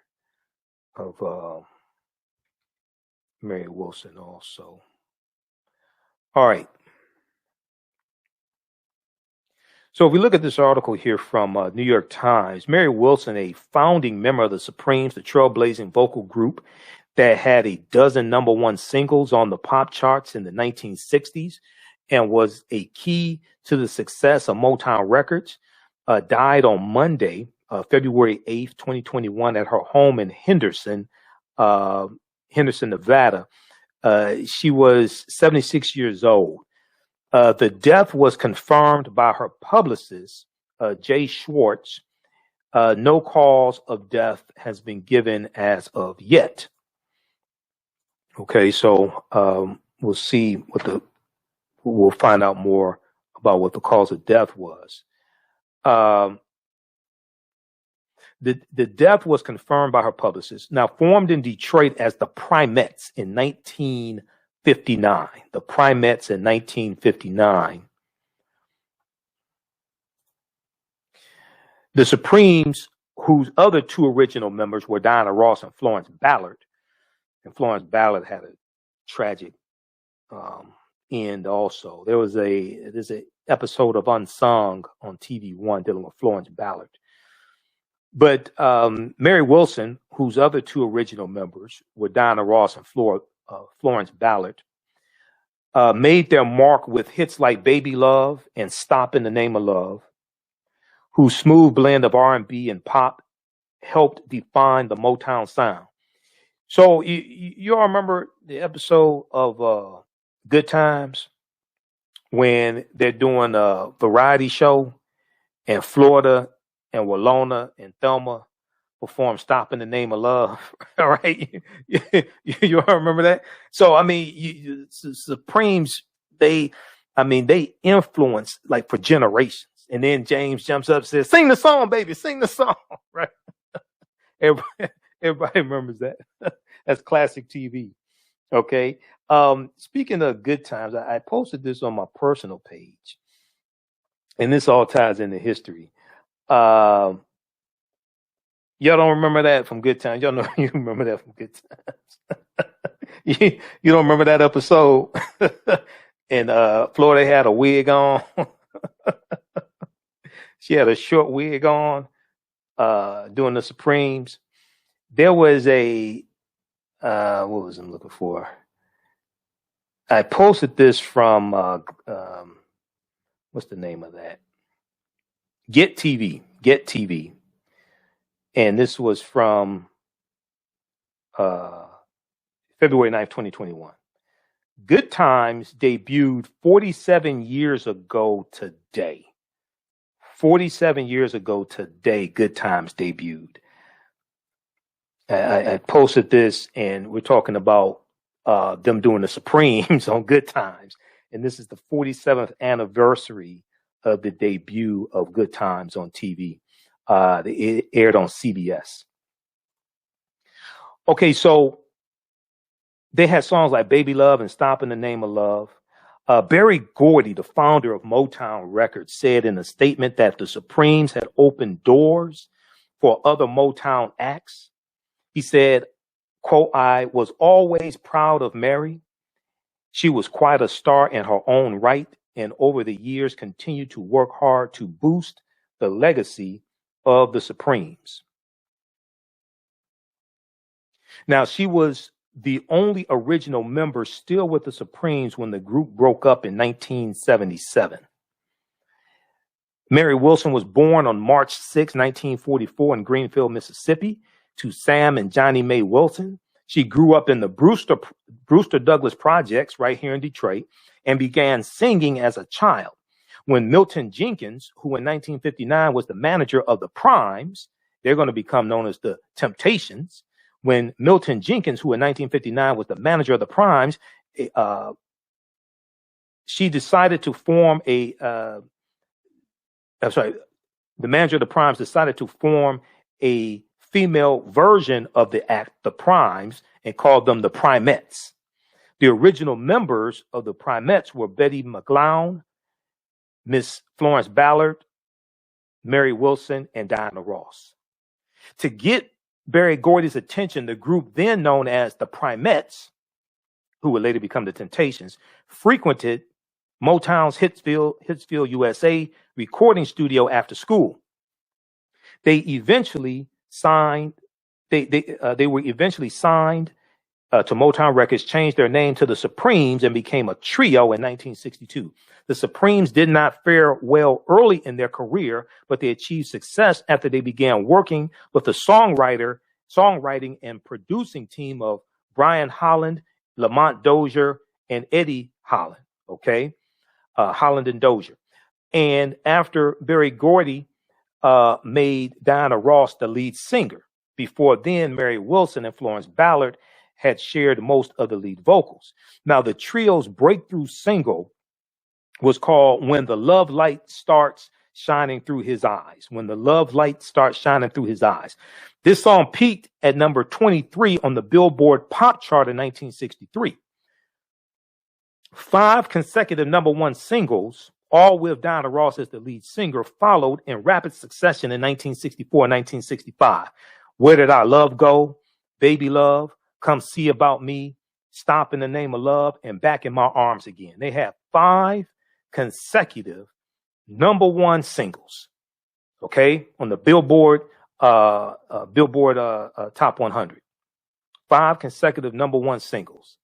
of Mary Wilson also. All right. So if we look at this article here from New York Times, Mary Wilson, a founding member of the Supremes, the trailblazing vocal group that had a dozen #1 singles on the pop charts in the 1960s and was a key to the success of Motown Records, died on Monday, February 8th, 2021, at her home in Henderson, Nevada. She was 76 years old. The death was confirmed by her publicist, Jay Schwartz. No cause of death has been given as of yet. Okay, so we'll find out more about what the cause of death was. The death was confirmed by her publicist. Now, formed in Detroit as the Primettes in 1959. The Primettes in 1959. The Supremes, whose other two original members were Diana Ross and Florence Ballard. And Florence Ballard had a tragic end also. There's an episode of Unsung on TV1 dealing with Florence Ballard. But Mary Wilson, whose other two original members were Diana Ross and Florence Ballard, made their mark with hits like Baby Love and Stop in the Name of Love, whose smooth blend of R&B and pop helped define the Motown sound. So you all remember the episode of Good Times when they're doing a variety show and Florida and Walona and Thelma perform Stop in the Name of Love, all right? You all remember that? So, I mean, Supremes, they influence like for generations. And then James jumps up and says, sing the song, baby, sing the song, right? Everybody remembers that. That's classic TV, okay? Speaking of Good Times, I posted this on my personal page. And this all ties into history. Y'all don't remember that from Good Times. Y'all know you remember that from Good Times. you don't remember that episode? And Florida had a wig on. She had a short wig on doing the Supremes. There was a what was I looking for? I posted this from what's the name of that? Get TV. And this was from February 9th, 2021. Good Times debuted 47 years ago today. 47 years ago today, Good Times debuted. I posted this, and we're talking about them doing the Supremes on Good Times. And this is the 47th anniversary of the debut of Good Times on TV. It aired on CBS. Okay, so they had songs like Baby Love and Stop in the Name of Love. Berry Gordy, the founder of Motown Records, said in a statement that the Supremes had opened doors for other Motown acts. He said, quote, "I was always proud of Mary. She was quite a star in her own right, and over the years continued to work hard to boost the legacy of the Supremes." Now, she was the only original member still with the Supremes when the group broke up in 1977. Mary Wilson was born on March 6, 1944 in Greenfield, Mississippi, to Sam and Johnny Mae Wilson. She grew up in the Brewster Douglass Projects right here in Detroit and began singing as a child. When Milton Jenkins, who in 1959 was the manager of the Primes, they're going to become known as the Temptations. When Milton Jenkins, who in 1959 was the manager of the Primes, she decided to form the manager of the Primes decided to form a female version of the act, the Primes, and called them the Primettes. The original members of the Primettes were Betty McGlown, Miss Florence Ballard, Mary Wilson, and Diana Ross. To get Berry Gordy's attention, the group then known as the Primettes, who would later become the Temptations, frequented Motown's Hitsville, USA recording studio after school. They were eventually signed to Motown Records, changed their name to the Supremes, and became a trio in 1962. The Supremes did not fare well early in their career, but they achieved success after they began working with the songwriting and producing team of Brian Holland, Lamont Dozier, and Eddie Holland. Okay, Holland and Dozier. And after Berry Gordy made Diana Ross the lead singer. Before then, Mary Wilson and Florence Ballard had shared most of the lead vocals. Now, the trio's breakthrough single was called When the Love Light Starts Shining Through His Eyes. When the Love Light Starts Shining Through His Eyes. This song peaked at number 23 on the Billboard Pop Chart in 1963. 5 consecutive number one singles, all with Diana Ross as the lead singer, followed in rapid succession in 1964 and 1965. Where Did Our Love Go? Baby Love, Come See About Me, Stop in the Name of Love, and Back in My Arms Again. They have 5 consecutive number one singles, okay, on the Billboard Top 100. 5 consecutive number one singles.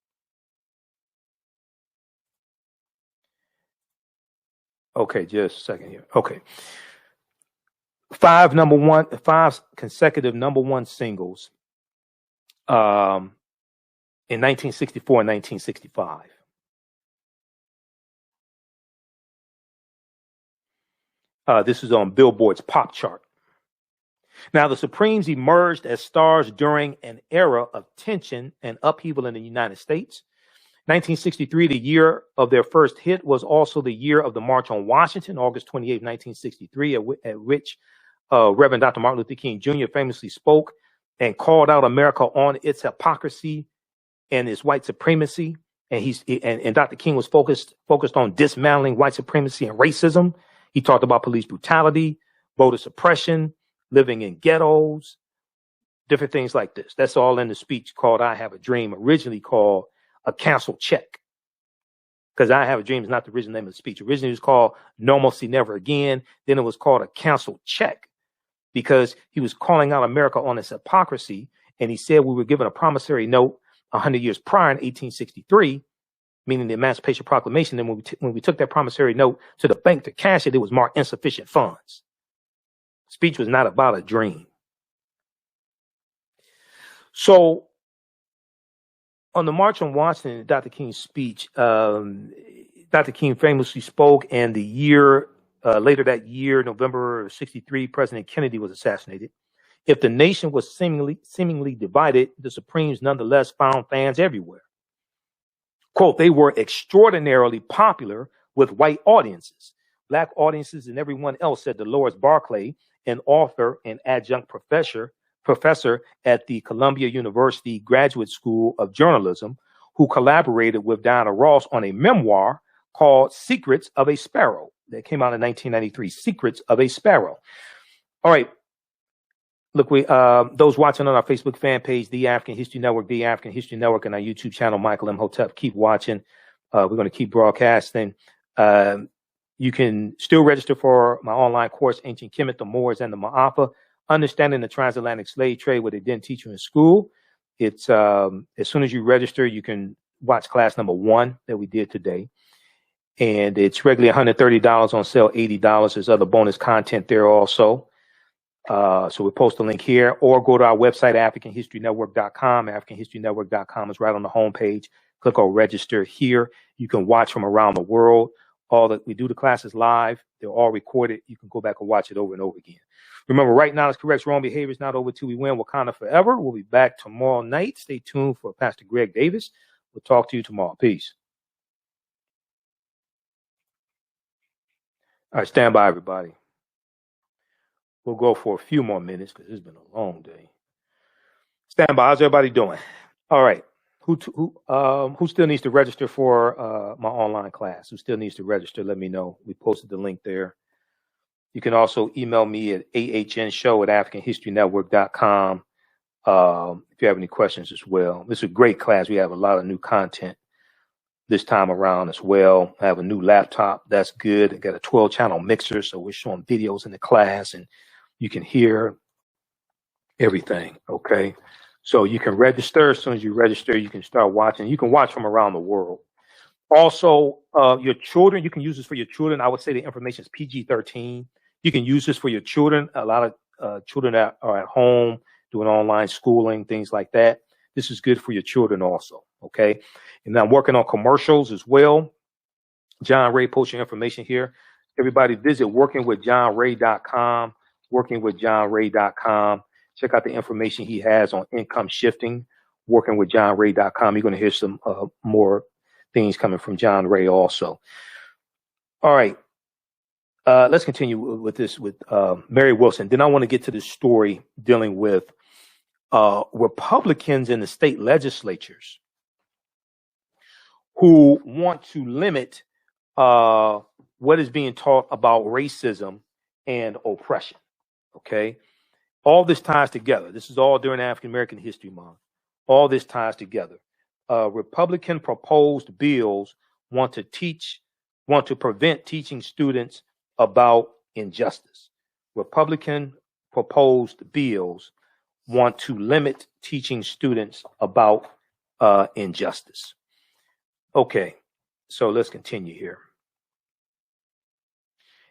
Okay, just a second here. Okay. 5 consecutive number one singles in 1964 and 1965. This is on Billboard's Pop Chart. Now, the Supremes emerged as stars during an era of tension and upheaval in the United States. 1963, the year of their first hit, was also the year of the March on Washington, August 28, 1963, at which Reverend Dr. Martin Luther King Jr. famously spoke and called out America on its hypocrisy and its white supremacy. And Dr. King was focused on dismantling white supremacy and racism. He talked about police brutality, voter suppression, living in ghettos, different things like this. That's all in the speech called I Have a Dream, originally called A Cancel Check. Because I Have a Dream is not the original name of the speech. Originally it was called Normalcy Never Again. Then it was called A Cancel Check, because he was calling out America on its hypocrisy. And he said we were given a promissory note 100 years prior in 1863, meaning the Emancipation Proclamation. And when we took that promissory note to the bank to cash it, it was marked insufficient funds. Speech was not about a dream. So on the March on Washington, Dr. King's speech, Dr. King famously spoke, and the year later that year, November 63, President Kennedy was assassinated. If the nation was seemingly divided, the Supremes nonetheless found fans everywhere. Quote, they were extraordinarily popular with white audiences, black audiences, and everyone else, said Dolores Barclay, an author and adjunct professor at the Columbia University Graduate School of Journalism, who collaborated with Diana Ross on a memoir called Secrets of a Sparrow that came out in 1993. Secrets of a Sparrow. All right. Look, those watching on our Facebook fan page, The African History Network, The African History Network, and our YouTube channel, Michael Imhotep, keep watching. We're going to keep broadcasting. You can still register for my online course, Ancient Kemet, the Moors, and the Maafa, Understanding the Transatlantic Slave Trade, what they didn't teach you in school. It's as soon as you register, you can watch class number 1 that we did today. And it's regularly $130 on sale, $80. There's other bonus content there also. So we'll post a link here, or go to our website, AfricanHistoryNetwork.com. AfricanHistoryNetwork.com is right on the homepage. Click on register here. You can watch from around the world. All that we do the classes live. They're all recorded. You can go back and watch it over and over again. Remember, right now, it's correct. Wrong behavior is not over till we win. Wakanda forever. We'll be back tomorrow night. Stay tuned for Pastor Greg Davis. We'll talk to you tomorrow. Peace. All right, stand by, everybody. We'll go for a few more minutes because it's been a long day. Stand by. How's everybody doing? All right. Who still needs to register for my online class? Who still needs to register? Let me know. We posted the link there. You can also email me at AHNShow@AfricanHistoryNetwork.com if you have any questions as well. This is a great class. We have a lot of new content this time around as well. I have a new laptop. That's good. I got a 12-channel mixer, so we're showing videos in the class, and you can hear everything, okay? So you can register. As soon as you register, you can start watching. You can watch from around the world. Also, your children, you can use this for your children. I would say the information is PG-13. You can use this for your children. A lot of children that are at home doing online schooling, things like that. This is good for your children also, okay? And I'm working on commercials as well. John Ray, post your information here. Everybody visit workingwithjohnray.com, workingwithjohnray.com. Check out the information he has on income shifting, workingwithjohnray.com. You're going to hear some more things coming from John Ray also. All right. Let's continue with this with Mary Wilson. Then I want to get to this story dealing with Republicans in the state legislatures who want to limit what is being taught about racism and oppression. Okay. All this ties together. This is all during African American History Month. All this ties together. Republican proposed bills want to prevent teaching students about injustice. Republican proposed bills want to limit teaching students about injustice. Okay, so let's continue here.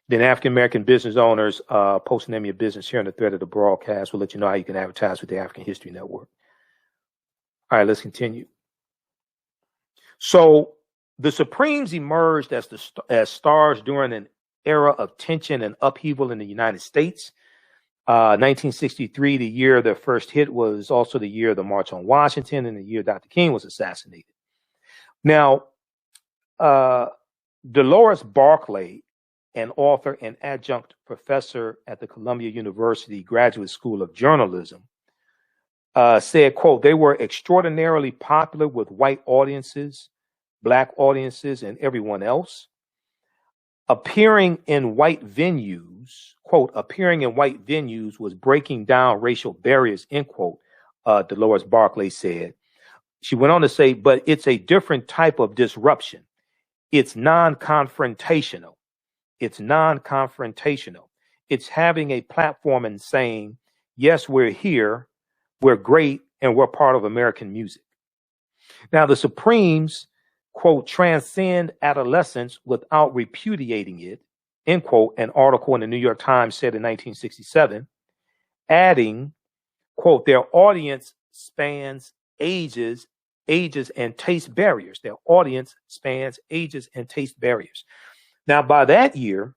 Then African American business owners, post the name of your business here in the thread of the broadcast. We'll let you know how you can advertise with the African History Network. All right, let's continue. So the Supremes emerged as stars during an era of tension and upheaval in the United States. 1963, the year their first hit, was also the year of the March on Washington and the year Dr. King was assassinated. Now, Dolores Barclay, an author and adjunct professor at the Columbia University Graduate School of Journalism, said, quote, they were extraordinarily popular with white audiences, black audiences, and everyone else. Appearing in white venues, quote, appearing in white venues was breaking down racial barriers, end quote, Dolores Barclay said. She went on to say, but it's a different type of disruption. It's non-confrontational. It's non-confrontational. It's having a platform and saying, yes, we're here, we're great, and we're part of American music. Now, the Supremes, quote, transcend adolescence without repudiating it, end quote, an article in the New York Times said in 1967, adding, quote, their audience spans ages and taste barriers. Their audience spans ages and taste barriers. Now, by that year,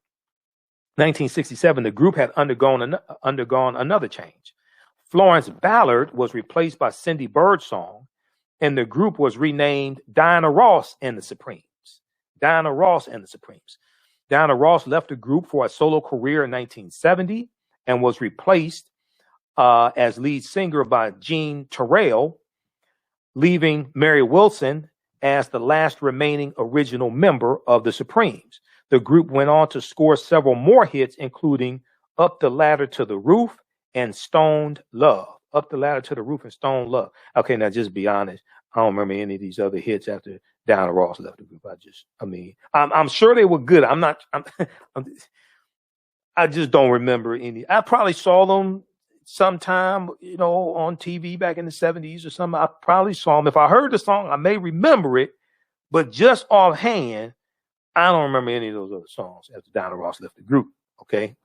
1967, the group had undergone another change. Florence Ballard was replaced by Cindy Birdsong, and the group was renamed Diana Ross and the Supremes. Diana Ross and the Supremes. Diana Ross left the group for a solo career in 1970 and was replaced as lead singer by Jean Terrell, leaving Mary Wilson as the last remaining original member of the Supremes. The group went on to score several more hits, including Up the Ladder to the Roof and Stoned Love. Up the Ladder to the Roof and Stoned Love. Okay, now just be honest. I don't remember any of these other hits after Diana Ross left the group. I'm sure they were good. I just don't remember any. I probably saw them sometime, on TV back in the 70s or something. I probably saw them. If I heard the song, I may remember it, but just offhand, I don't remember any of those other songs after Diana Ross left the group. Okay.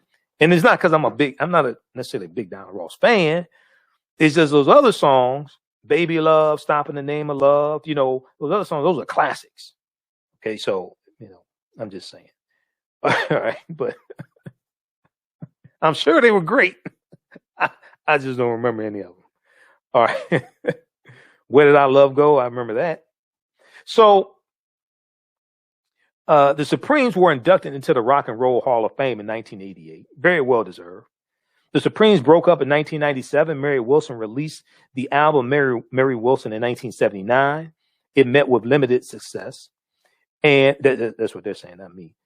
And it's not because I'm not necessarily a big Diana Ross fan. It's just those other songs, Baby Love, Stop in the Name of Love, those other songs, those are classics. Okay. So, I'm just saying. All right. But I'm sure they were great. I just don't remember any of them. All right. Where Did Our Love Go? I remember that. So the Supremes were inducted into the Rock and Roll Hall of Fame in 1988. Very well deserved. The Supremes broke up in 1997. Mary Wilson released the album Mary Wilson in 1979. It met with limited success. And that's what they're saying, not me.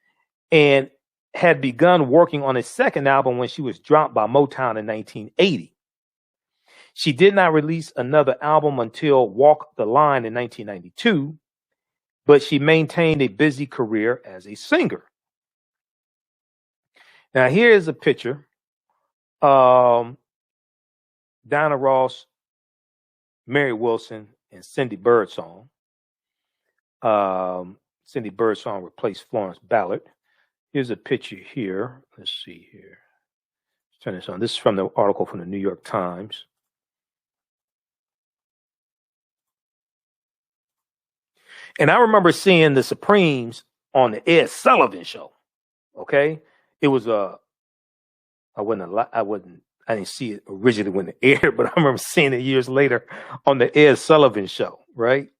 And had begun working on a second album when she was dropped by Motown in 1980. She did not release another album until Walk the Line in 1992, but she maintained a busy career as a singer. Now, here is a picture. Diana Ross, Mary Wilson, and Cindy Birdsong. Cindy Birdsong replaced Florence Ballard. Here's a picture here. Let's see here. Let's turn this on. This is from the article from the New York Times. And I remember seeing the Supremes on the Ed Sullivan Show. Okay, it was I didn't see it originally when it aired, but I remember seeing it years later on the Ed Sullivan Show. Right?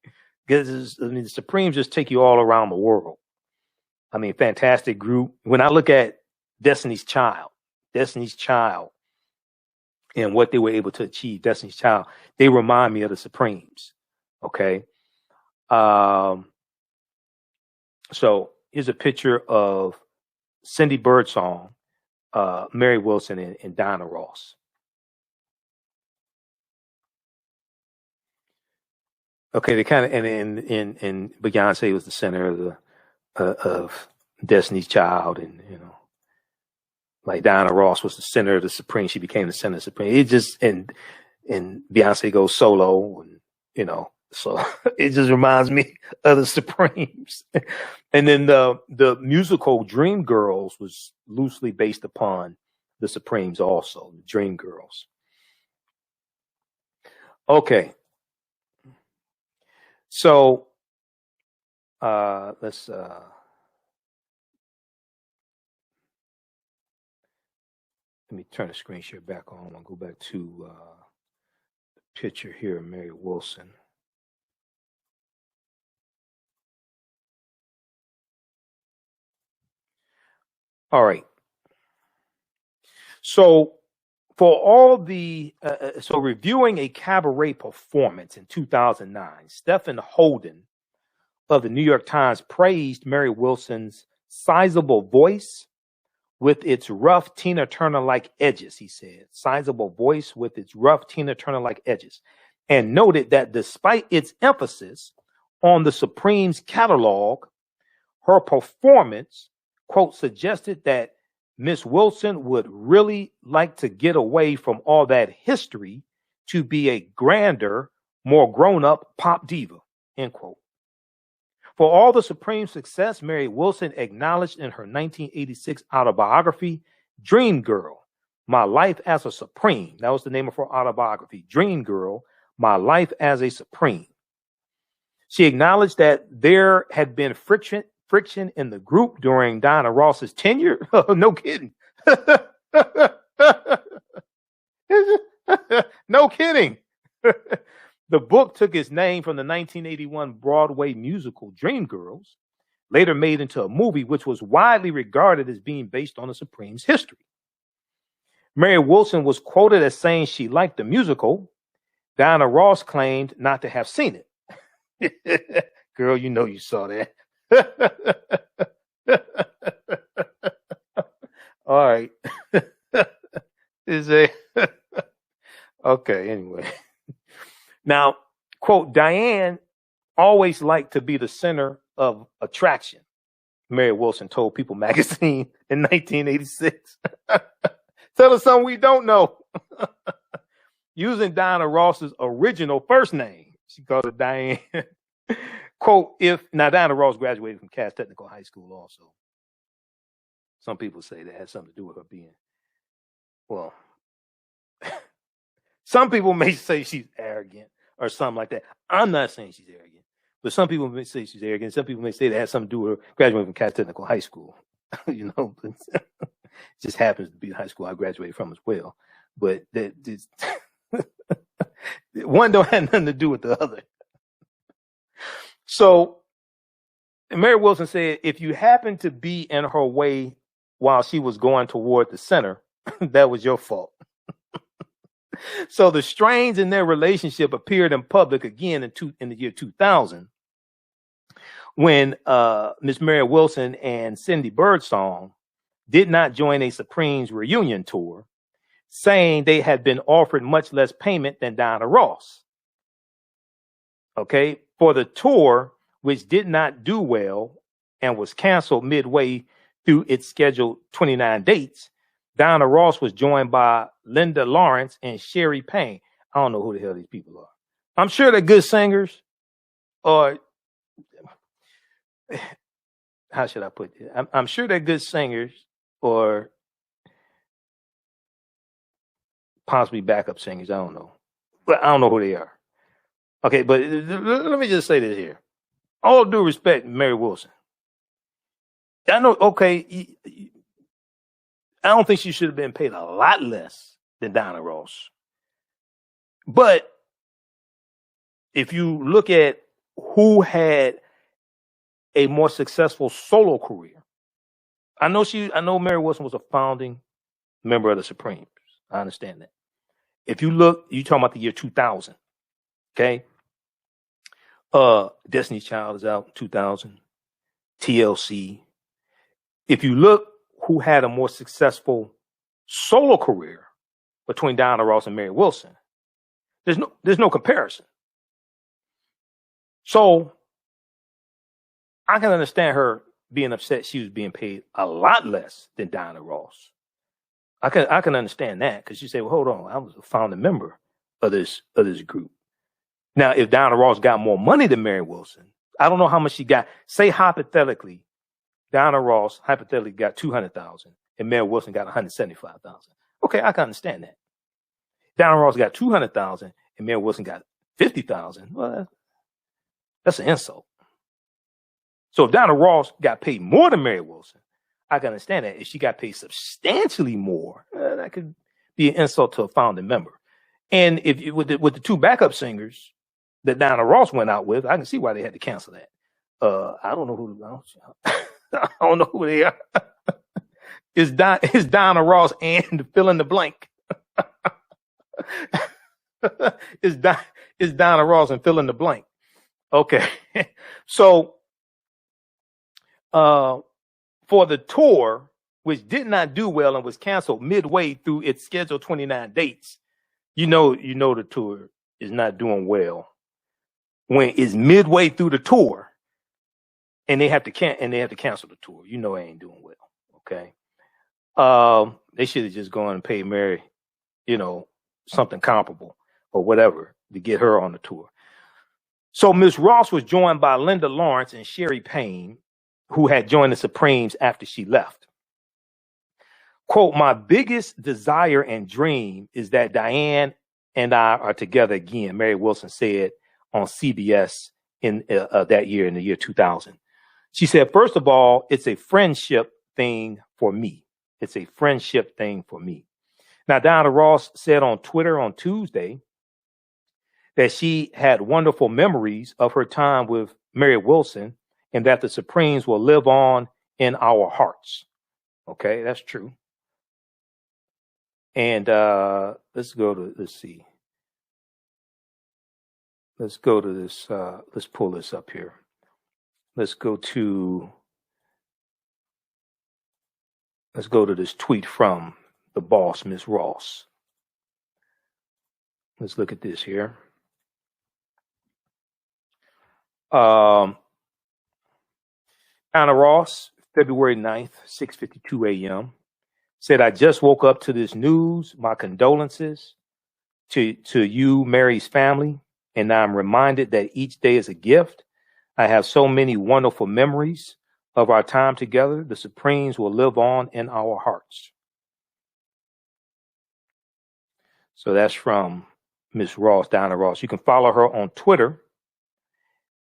Because the Supremes just take you all around the world. I mean, fantastic group. When I look at Destiny's Child, and what they were able to achieve, Destiny's Child, they remind me of the Supremes. Okay. So here's a picture of Cindy Birdsong, Mary Wilson, and Diana Ross. Okay, they kind of and Beyonce was the center of of Destiny's Child, and like Diana Ross was the center of the Supreme. She became the center of the Supreme. It just and Beyonce goes solo, and so it just reminds me of the Supremes. And then the musical Dreamgirls was loosely based upon the Supremes also, the Dreamgirls. Okay. So let's let me turn the screen share back on. I'll go back to the picture here of Mary Wilson. All right. So for all the so reviewing a cabaret performance in 2009, Stephen Holden of the New York Times praised Mary Wilson's sizable voice with its rough Tina Turner-like edges, he said. Sizable voice with its rough Tina Turner-like edges. And noted that despite its emphasis on the Supremes catalog, her performance, quote, suggested that Miss Wilson would really like to get away from all that history to be a grander, more grown-up pop diva, end quote. For all the Supreme success, Mary Wilson acknowledged in her 1986 autobiography, Dream Girl, My Life as a Supreme. That was the name of her autobiography, Dream Girl, My Life as a Supreme. She acknowledged that there had been friction in the group during Diana Ross's tenure. No kidding. No kidding. The book took its name from the 1981 Broadway musical Dreamgirls, later made into a movie, which was widely regarded as being based on the Supreme's history. Mary Wilson was quoted as saying she liked the musical. Diana Ross claimed not to have seen it. Girl, you know you saw that. All right. Okay, anyway. Now, quote, Diane always liked to be the center of attraction, Mary Wilson told People magazine in 1986. Tell us something we don't know. Using Diana Ross's original first name. She called it Diane. Quote, now Diana Ross graduated from Cass Technical High School also. Some people say that has something to do with her being, well, some people may say she's arrogant or something like that. I'm not saying she's arrogant, but some people may say she's arrogant. Some people may say that has something to do with her graduating from Cass Technical High School. You know, it just happens to be the high school I graduated from as well. But one don't have nothing to do with the other. So Mary Wilson said, if you happen to be in her way while she was going toward the center, that was your fault. So the strains in their relationship appeared in public again in the year 2000, when Miss Mary Wilson and Cindy Birdsong did not join a Supremes reunion tour, saying they had been offered much less payment than Diana Ross. Okay, for the tour, which did not do well and was canceled midway through its scheduled 29 dates, Diana Ross was joined by Linda Lawrence and Sherry Payne. I don't know who the hell these people are. I'm sure they're good singers, or how should I put it? I'm sure they're good singers, or possibly backup singers. I don't know. But I don't know who they are. Okay, but let me just say this here. All due respect, Mary Wilson. I know, okay, I don't think she should have been paid a lot less than Diana Ross. But if you look at who had a more successful solo career, I know Mary Wilson was a founding member of the Supremes. I understand that. If you look, you talking about the year 2000, okay? Destiny's Child is out in 2000, TLC. If you look who had a more successful solo career between Diana Ross and Mary Wilson, there's no comparison. So I can understand her being upset she was being paid a lot less than Diana Ross. I can understand that, because you say, well, hold on, I was a founding member of this group. Now, if Diana Ross got more money than Mary Wilson, I don't know how much she got. Say hypothetically, Diana Ross hypothetically got $200,000 and Mary Wilson got $175,000. Okay, I can understand that. Diana Ross got $200,000 and Mary Wilson got $50,000. Well, that's an insult. So if Diana Ross got paid more than Mary Wilson, I can understand that. If she got paid substantially more, that could be an insult to a founding member. And if with the two backup singers that Diana Ross went out with, I can see why they had to cancel that. I don't know who they are. Is Diana Ross and fill in the blank? Is Diana Ross and fill in the blank? Okay. So for the tour, which did not do well and was canceled midway through its scheduled 29 dates, you know the tour is not doing well when it's midway through the tour and they have to cancel the tour. You know it ain't doing well. Okay. They should have just gone and paid Mary, something comparable or whatever to get her on the tour. So Miss Ross was joined by Linda Lawrence and Sherry Payne, who had joined the Supremes after she left. Quote, my biggest desire and dream is that Diane and I are together again, Mary Wilson said on CBS in that year, in the year 2000. She said, first of all, it's a friendship thing for me. It's a friendship thing for me. Now, Diana Ross said on Twitter on Tuesday that she had wonderful memories of her time with Mary Wilson and that the Supremes will live on in our hearts. Okay, that's true. And let's go to, let's see. Let's go to this. Let's pull this up here. Let's go to this tweet from the boss, Ms. Ross. Let's look at this here. Anna Ross, February 9th, 6:52 a.m. said, I just woke up to this news. My condolences to you, Mary's family. And I'm reminded that each day is a gift. I have so many wonderful memories of our time together. The Supremes will live on in our hearts. So that's from Miss Ross, Diana Ross. You can follow her on Twitter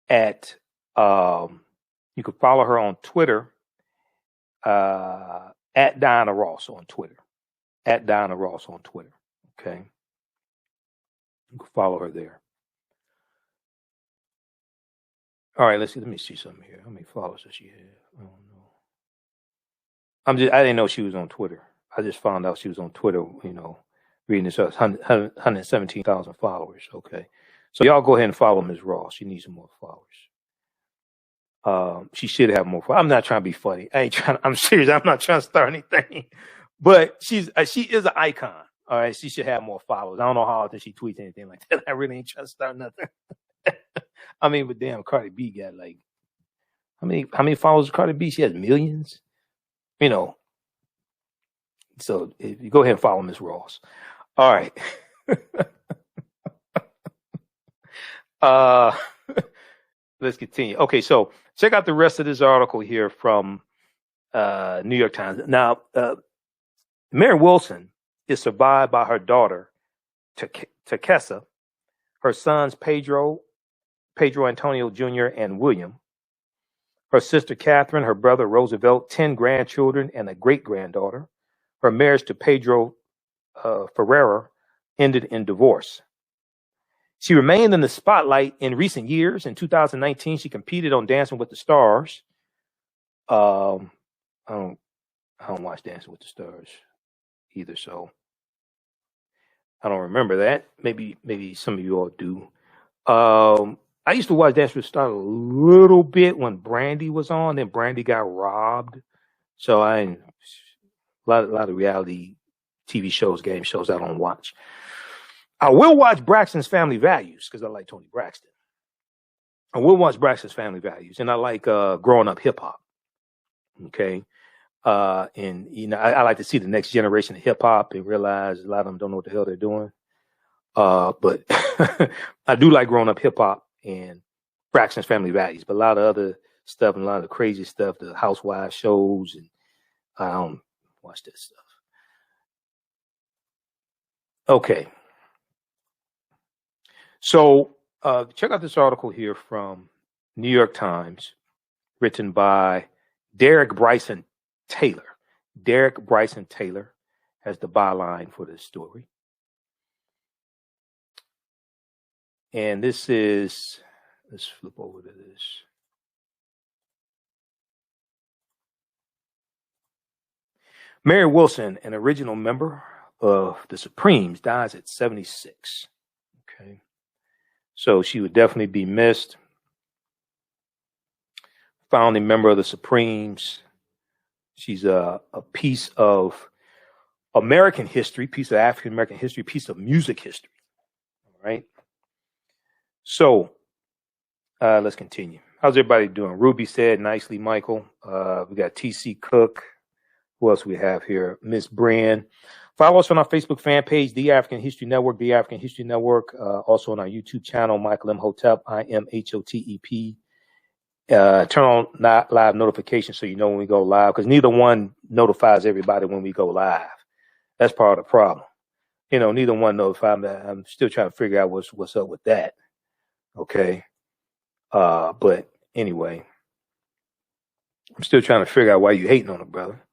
at Diana Ross on Twitter. At Diana Ross on Twitter. Okay. You can follow her there. All right, let me see something here. How many followers does she have? I don't know. I didn't know she was on Twitter. I just found out she was on Twitter, reading this up. 117,000 followers. Okay. So y'all go ahead and follow Ms. Ross. She needs some more followers. She should have more followers. I'm not trying to be funny. I'm serious. I'm not trying to start anything. But she is an icon. All right. She should have more followers. I don't know how often she tweets anything like that. I really ain't trying to start nothing. I mean, but damn, Cardi B got like how many followers does Cardi B? She has millions. So if you go ahead and follow Ms. Ross. All right. Let's continue. Okay, so check out the rest of this article here from New York Times. Now, Mary Wilson is survived by her daughter, Takessa, her sons Pedro Antonio Jr. and William, her sister Catherine, her brother Roosevelt, 10 grandchildren and a great-granddaughter. Her marriage to Pedro Ferreira ended in divorce. She remained in the spotlight in recent years. In 2019, she competed on Dancing with the Stars. I don't watch Dancing with the Stars either, so I don't remember that. Maybe some of you all do. I used to watch Dancing with the Stars a little bit when Brandy was on. Then Brandy got robbed, so a lot of reality TV shows, game shows I don't watch. I will watch Braxton's Family Values because I like Tony Braxton. I will watch Braxton's Family Values, and I like growing up hip hop. Okay, and I like to see the next generation of hip hop and realize a lot of them don't know what the hell they're doing. But I do like growing up hip hop and Braxton's Family Values, but a lot of other stuff and a lot of the crazy stuff, the housewives shows, and I don't watch that stuff. Okay. So check out this article here from New York Times, written by Derek Bryson Taylor. Derek Bryson Taylor has the byline for this story. And this is, let's flip over to this. Mary Wilson, an original member of the Supremes, dies at 76. Okay. So she would definitely be missed. Founding member of the Supremes. She's a piece of American history, piece of African American history, piece of music history. All right. So let's continue. How's everybody doing? Ruby said nicely, Michael. We got TC Cook. Who else we have here? Miss Brand. Follow us on our Facebook fan page, The African History Network, The African History Network. Also on our YouTube channel, Michael Imhotep, IMHOTEP. Turn on live notifications so you know when we go live, because neither one notifies everybody when we go live. That's part of the problem. Neither one notifies me. I'm still trying to figure out what's up with that. Okay. But anyway, I'm still trying to figure out why you hating on it, brother.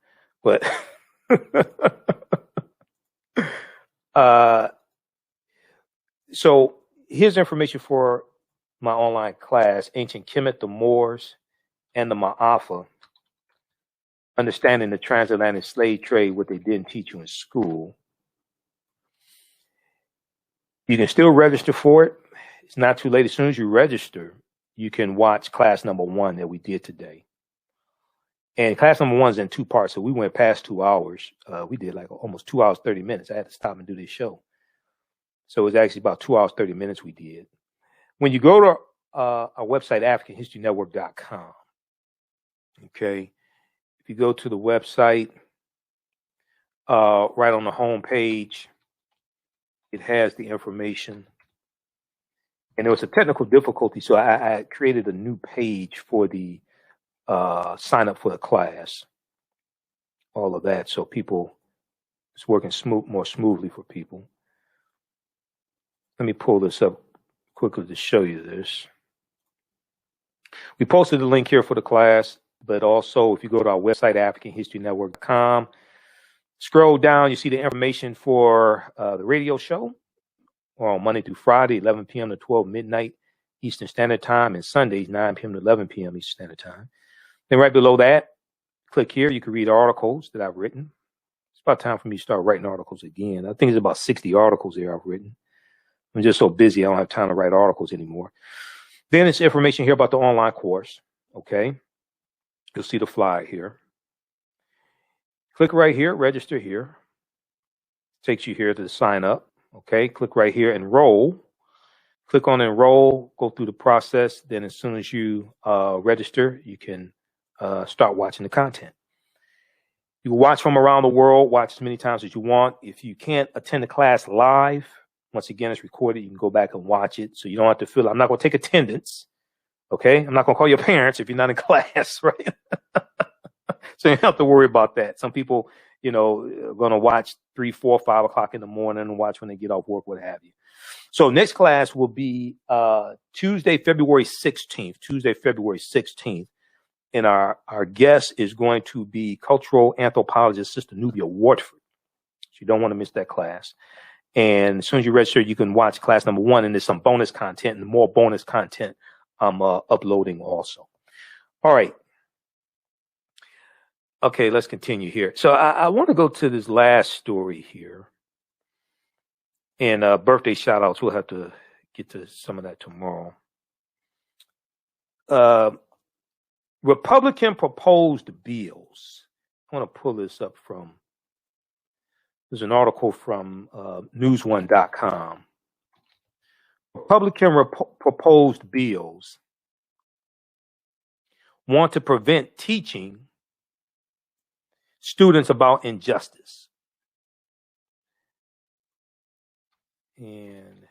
But so here's information for my online class, Ancient Kemet, the Moors, and the Maafa, Understanding the Transatlantic Slave Trade, what they didn't teach you in school. You can still register for it. It's not too late. As soon as you register, you can watch class number 1 that we did today. And class number 1 is in 2 parts, so we went past 2 hours. We did like almost 2 hours, 30 minutes. I had to stop and do this show. So it was actually about 2 hours, 30 minutes we did. When you go to our website, AfricanHistoryNetwork.com, okay, if you go to the website, right on the home page, it has the information. And there was a technical difficulty, so I created a new page for the sign up for the class, all of that, so it's working more smoothly for people. Let me pull this up quickly to show you this. We posted the link here for the class, but also if you go to our website, AfricanHistoryNetwork.com, scroll down, you see the information for the radio show on Monday through Friday, 11 p.m. to 12 midnight Eastern Standard Time, and Sundays, 9 p.m. to 11 p.m. Eastern Standard Time. Then right below that, click here. You can read articles that I've written. It's about time for me to start writing articles again. I think it's about 60 articles there I've written. I'm just so busy, I don't have time to write articles anymore. Then it's information here about the online course, okay? You'll see the flyer here. Click right here, register here. Takes you here to sign up, okay? Click right here, enroll. Click on enroll, go through the process. Then as soon as you register, you can start watching the content. You can watch from around the world, watch as many times as you want. If you can't attend the class live, once again, it's recorded. You can go back and watch it. So you don't have to feel, I'm not going to take attendance. Okay. I'm not going to call your parents if you're not in class, right? So you don't have to worry about that. Some people, are going to watch 3, 4, 5 o'clock in the morning and watch when they get off work, what have you. So next class will be Tuesday, February 16th. And our guest is going to be cultural anthropologist, Sister Nubia Wardford. So you don't want to miss that class. And as soon as you register, you can watch class number 1, and there's some bonus content and more bonus content I'm uploading also. All right. Okay, let's continue here. So I want to go to this last story here. And birthday shout outs, we'll have to get to some of that tomorrow. Republican proposed bills. I want to pull this up from, there's an article from newsone.com. Republican proposed bills want to prevent teaching students about injustice. And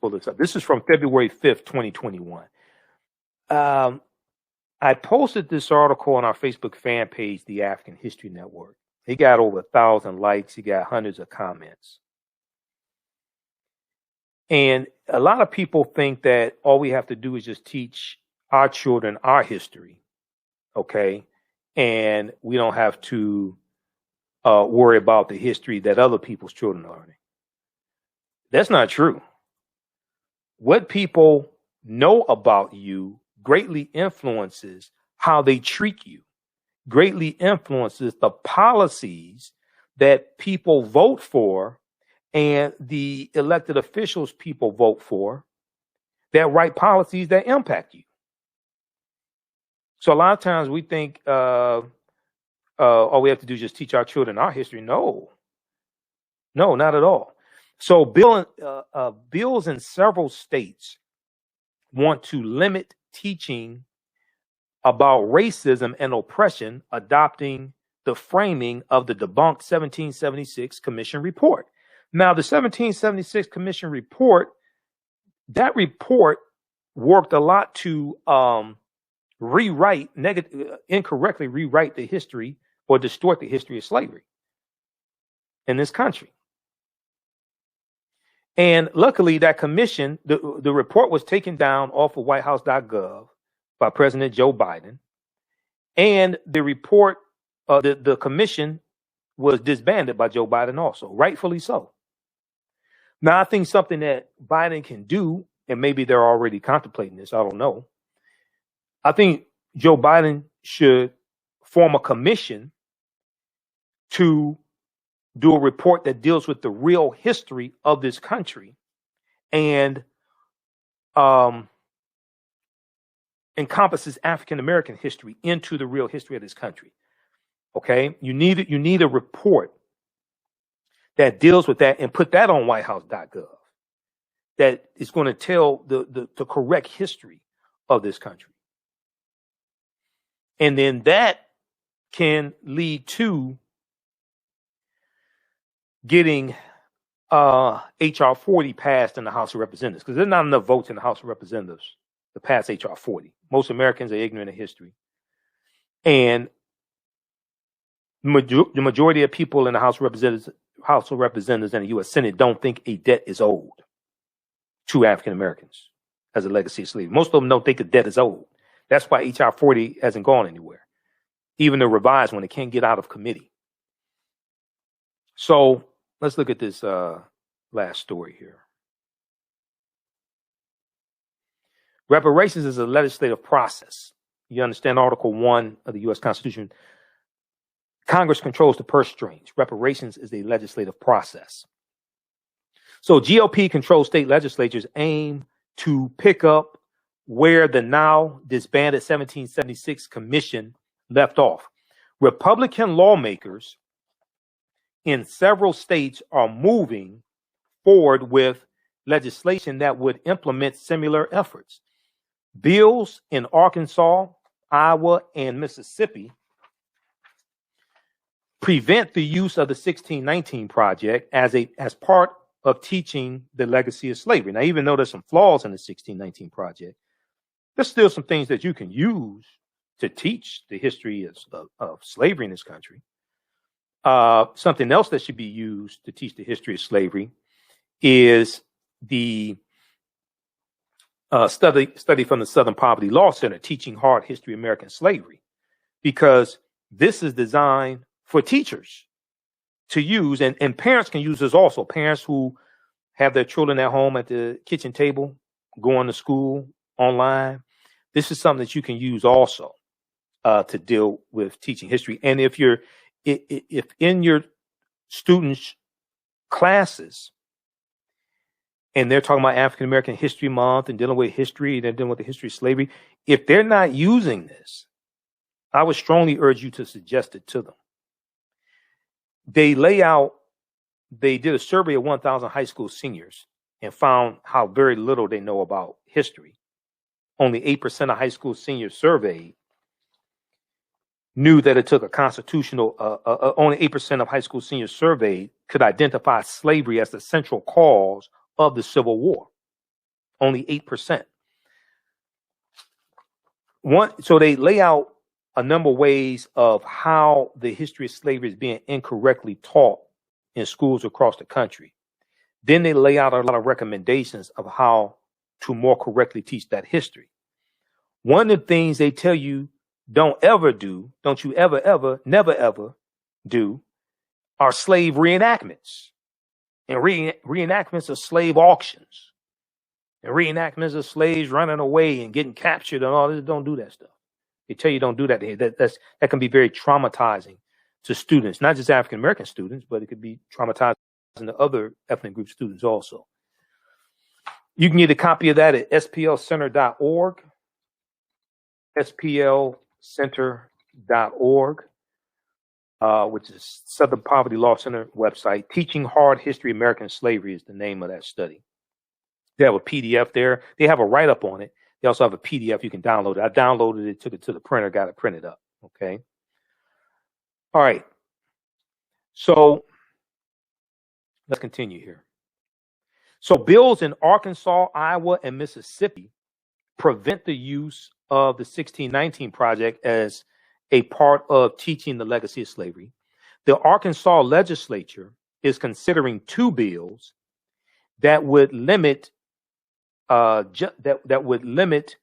pull this up. This is from February 5th, 2021. I posted this article on our Facebook fan page, The African History Network. It got over 1,000 likes. It got hundreds of comments. And a lot of people think that all we have to do is just teach our children our history, okay? And we don't have to worry about the history that other people's children are learning. That's not true. What people know about you greatly influences how they treat you, greatly influences the policies that people vote for and the elected officials people vote for that write policies that impact you. So a lot of times we think all we have to do is just teach our children our history. No, not at all. So bills in several states want to limit teaching about racism and oppression, adopting the framing of the debunked 1776 Commission report. Now, the 1776 Commission report, that report worked a lot to incorrectly rewrite the history or distort the history of slavery in this country. And luckily, that commission, the report was taken down off of whitehouse.gov by President Joe Biden. And the report, the commission was disbanded by Joe Biden also, rightfully so. Now, I think something that Biden can do, and maybe they're already contemplating this, I don't know. I think Joe Biden should form a commission to do a report that deals with the real history of this country and encompasses African American history into the real history of this country. Okay, you need a report that deals with that and put that on whitehouse.gov that is going to tell the correct history of this country. And then that can lead to getting HR 40 passed in the House of Representatives, because there's not enough votes in the House of Representatives to pass HR 40. Most Americans are ignorant of history. And the majority of people in the House of Representatives and the U.S. Senate don't think a debt is owed to African Americans as a legacy of slavery. Most of them don't think a debt is owed. That's why HR 40 hasn't gone anywhere, even the revised one. It can't get out of committee. So let's look at this last story here. Reparations is a legislative process. You understand Article 1 of the U.S. Constitution. Congress controls the purse strings. Reparations is a legislative process. So GOP controlled state legislatures aim to pick up where the now disbanded 1776 commission left off. Republican lawmakers in several states are moving forward with legislation that would implement similar efforts. Bills in Arkansas, Iowa, and Mississippi prevent the use of the 1619 Project as part of teaching the legacy of slavery. Now, even though there's some flaws in the 1619 Project, there's still some things that you can use to teach the history of slavery in this country. Something else that should be used to teach the history of slavery is the study from the Southern Poverty Law Center, Teaching Hard History of American Slavery, because this is designed for teachers to use, and parents can use this also. Parents who have their children at home at the kitchen table, going to school online. This is something that you can use also to deal with teaching history. And if in your students' classes, and they're talking about African American History Month and dealing with history, they're dealing with the history of slavery, if they're not using this, I would strongly urge you to suggest it to them. They did a survey of 1,000 high school seniors and found how very little they know about history. Only 8% of high school seniors surveyed knew that it took a constitutional, only 8% of high school seniors surveyed could identify slavery as the central cause of the Civil War. Only 8%. So they lay out a number of ways of how the history of slavery is being incorrectly taught in schools across the country. Then they lay out a lot of recommendations of how to more correctly teach that history. One of the things they tell you don't you ever, never ever do, are slave reenactments. And reenactments of slave auctions. And reenactments of slaves running away and getting captured and all this. Don't do that stuff. They tell you don't do that. That can be very traumatizing to students, not just African American students, but it could be traumatizing to other ethnic group students also. You can get a copy of that at splcenter.org, splcenter.org, which is Southern Poverty Law Center website. Teaching Hard History of American Slavery is the name of that study. They have a PDF there. They have a write-up on it. They also have a PDF you can download it. I downloaded it, took it to the printer, got it printed up. Okay. All right. So let's continue here. So bills in Arkansas, Iowa, and Mississippi prevent the use of the 1619 Project as a part of teaching the legacy of slavery. The Arkansas legislature is considering two bills that would limit that would limit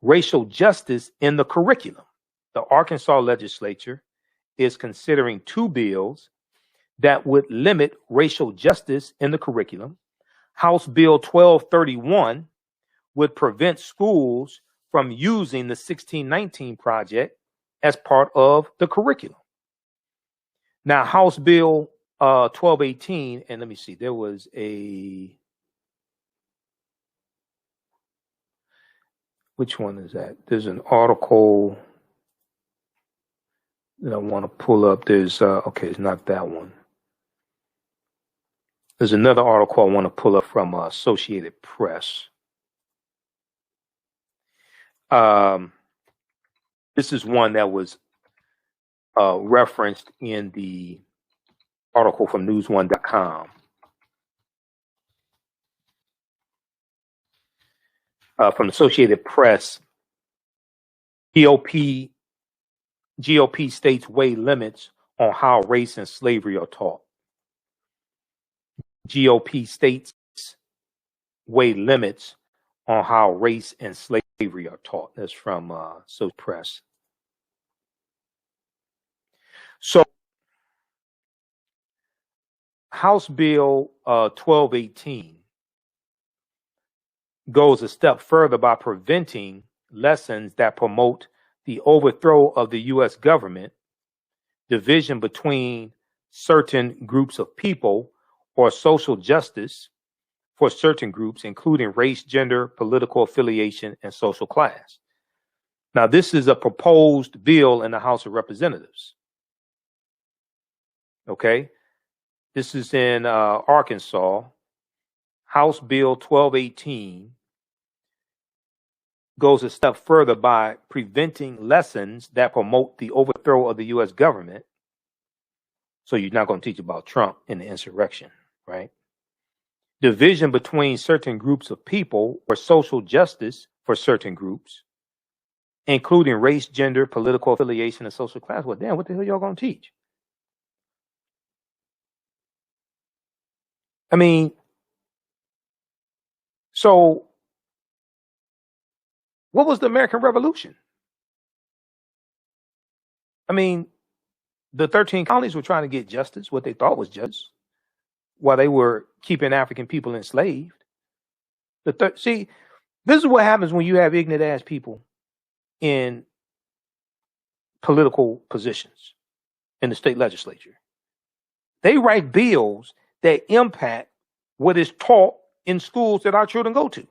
racial justice in the curriculum. The Arkansas legislature is considering two bills that would limit racial justice in the curriculum. House Bill 1231 would prevent schools from using the 1619 Project as part of the curriculum. Now, House Bill 1218, and let me see, there was which one is that? There's an article that I want to pull up. There's, okay, it's not that one. There's another article I want to pull up from Associated Press. This is one that was referenced in the article from news1.com. From Associated Press, GOP states weigh limits on how race and slavery are taught. GOP states weigh limits on how race and slavery are taught. That's from Associated Press. So, House Bill 1218 goes a step further by preventing lessons that promote the overthrow of the U.S. government, division between certain groups of people, or social justice for certain groups, including race, gender, political affiliation, and social class. Now, this is a proposed bill in the House of Representatives. Okay? This is in Arkansas. House Bill 1218 goes a step further by preventing lessons that promote the overthrow of the U.S. government. So you're not going to teach about Trump and the insurrection, right? Division between certain groups of people or social justice for certain groups, including race, gender, political affiliation, and social class. Well, damn, what the hell y'all going to teach? I mean, so what was the American Revolution? I mean, the 13 colonies were trying to get justice, what they thought was justice, while they were keeping African people enslaved. See, this is what happens when you have ignorant ass people in political positions in the state legislature. They write bills that impact what is taught in schools that our children go to.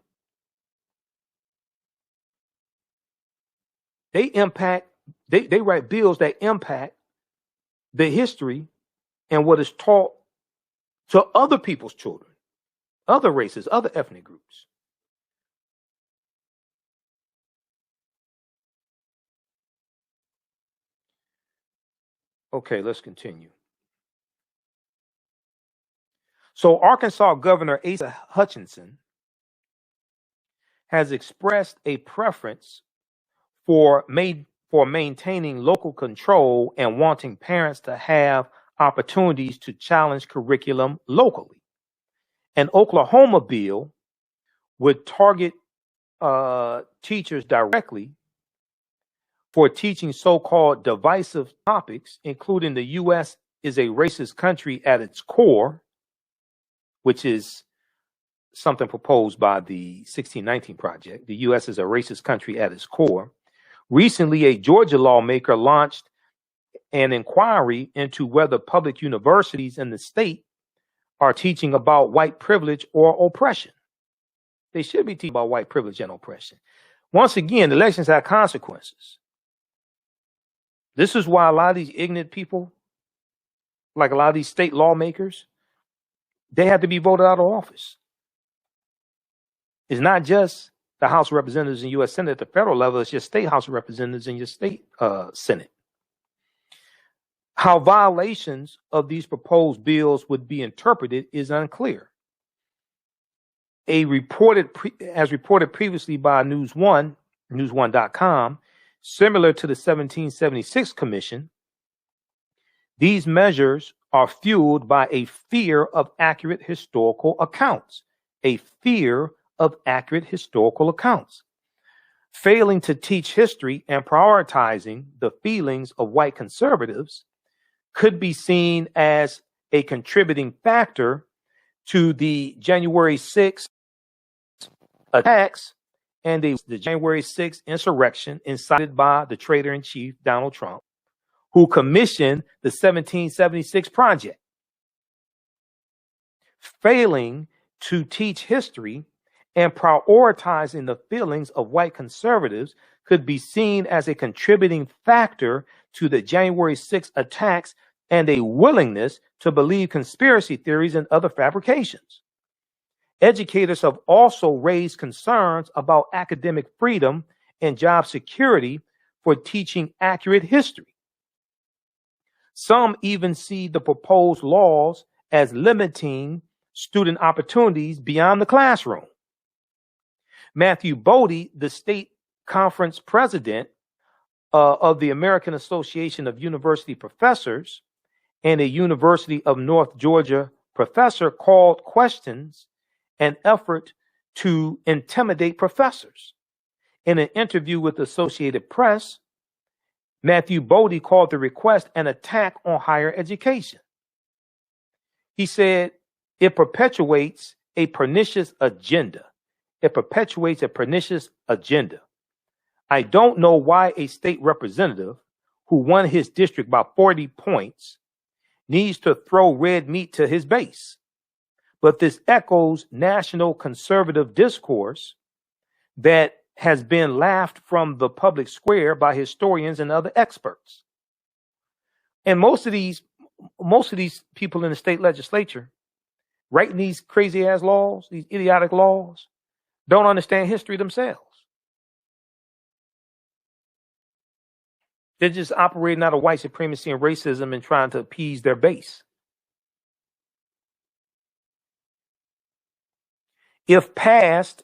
They write bills that impact the history and what is taught to other people's children, other races, other ethnic groups. Okay, let's continue. So Arkansas Governor Asa Hutchinson has expressed a preference for maintaining local control and wanting parents to have opportunities to challenge curriculum locally. An Oklahoma bill would target teachers directly for teaching so-called divisive topics, including the U.S. is a racist country at its core, which is something proposed by the 1619 Project. The U.S. is a racist country at its core. Recently, a Georgia lawmaker launched an inquiry into whether public universities in the state are teaching about white privilege or oppression. They should be teaching about white privilege and oppression. Once again, elections have consequences. This is why a lot of these ignorant people, like a lot of these state lawmakers, they have to be voted out of office. It's not just the House of Representatives and U.S. Senate at the federal level, it's your state House of Representatives and your state Senate. How violations of these proposed bills would be interpreted is unclear. As reported previously by news1.com, similar to the 1776 Commission, these measures are fueled by a fear of accurate historical accounts. A fear of accurate historical accounts. Failing to teach history and prioritizing the feelings of white conservatives could be seen as a contributing factor to the January 6th attacks and the January 6th insurrection incited by the traitor-in-chief, Donald Trump, who commissioned the 1776 Project. Failing to teach history and prioritizing the feelings of white conservatives could be seen as a contributing factor to the January 6th attacks and a willingness to believe conspiracy theories and other fabrications. Educators have also raised concerns about academic freedom and job security for teaching accurate history. Some even see the proposed laws as limiting student opportunities beyond the classroom. Matthew Bodie, the state conference president of the American Association of University Professors and a University of North Georgia professor, called questions an effort to intimidate professors. In an interview with the Associated Press, Matthew Bodie called the request an attack on higher education. He said it perpetuates a pernicious agenda. It perpetuates a pernicious agenda. I don't know why a state representative who won his district by 40 points needs to throw red meat to his base. But this echoes national conservative discourse that has been laughed from the public square by historians and other experts. And most of these people in the state legislature writing these crazy ass laws, these idiotic laws, don't understand history themselves. They're just operating out of white supremacy and racism and trying to appease their base. If passed,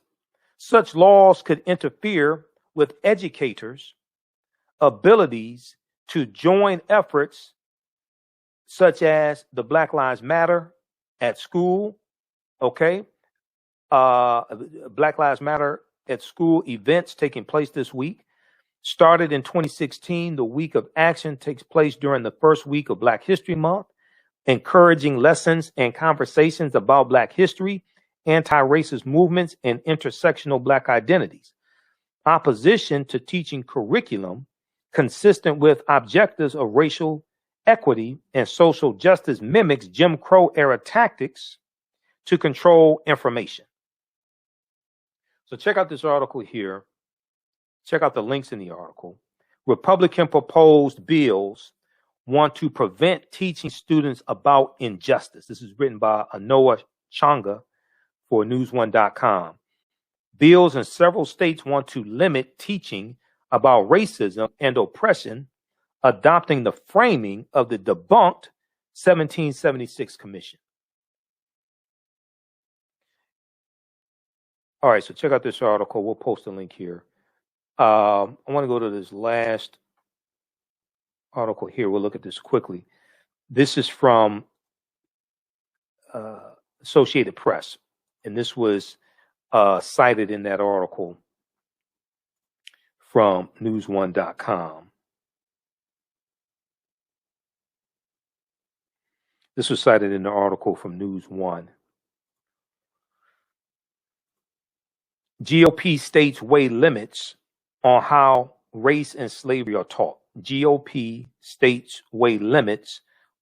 such laws could interfere with educators' abilities to join efforts such as the Black Lives Matter at school, okay? Black Lives Matter at school events taking place this week. Started in 2016, the Week of Action takes place during the first week of Black History Month, encouraging lessons and conversations about Black history, anti-racist movements, and intersectional Black identities. Opposition to teaching curriculum consistent with objectives of racial equity and social justice mimics Jim Crow era tactics to control information. So check out this article here. Check out the links in the article. Republican proposed bills want to prevent teaching students about injustice. This is written by Anoa Changa for News1.com. Bills in several states want to limit teaching about racism and oppression, adopting the framing of the debunked 1776 Commission. All right, so check out this article. We'll post a link here. I want to go to this last article here. We'll look at this quickly. This is from Associated Press, and this was cited in that article from News1.com. This was cited in the article from News One. GOP states weigh limits on how race and slavery are taught. GOP states weigh limits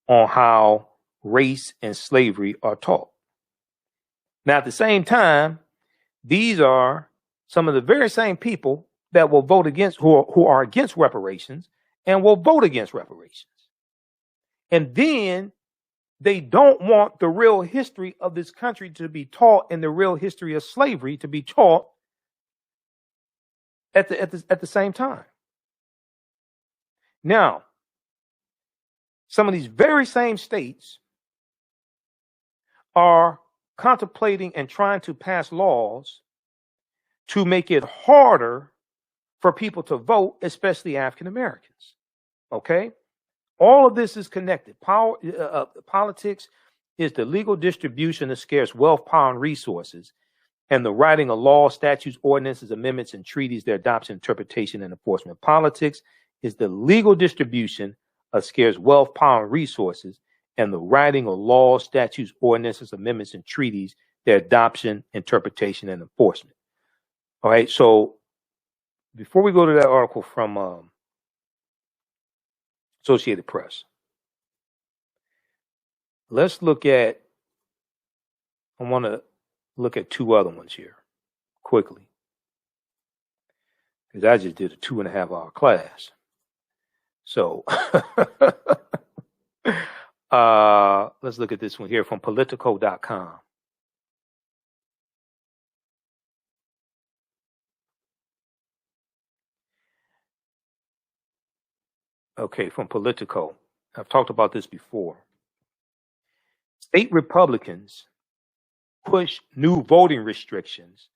on how race and slavery are taught. Now, at the same time, these are some of the very same people that will vote against, who are against reparations and will vote against reparations. And then they don't want the real history of this country to be taught and the real history of slavery to be taught at the same time. Now, some of these very same states are contemplating and trying to pass laws to make it harder for people to vote, especially African Americans. Okay? All of this is connected. Politics is the legal distribution of scarce wealth, power, and resources, and the writing of laws, statutes, ordinances, amendments, and treaties, their adoption, interpretation, and enforcement. Politics is the legal distribution of scarce wealth, power, and resources, and the writing of laws, statutes, ordinances, amendments, and treaties, their adoption, interpretation, and enforcement. All right. So before we go to that article from Associated Press, let's look at, I want to look at two other ones here quickly, because I just did a 2.5 hour class. So let's look at this one here from Politico.com. Okay, from Politico. I've talked about this before. State Republicans push new voting restrictions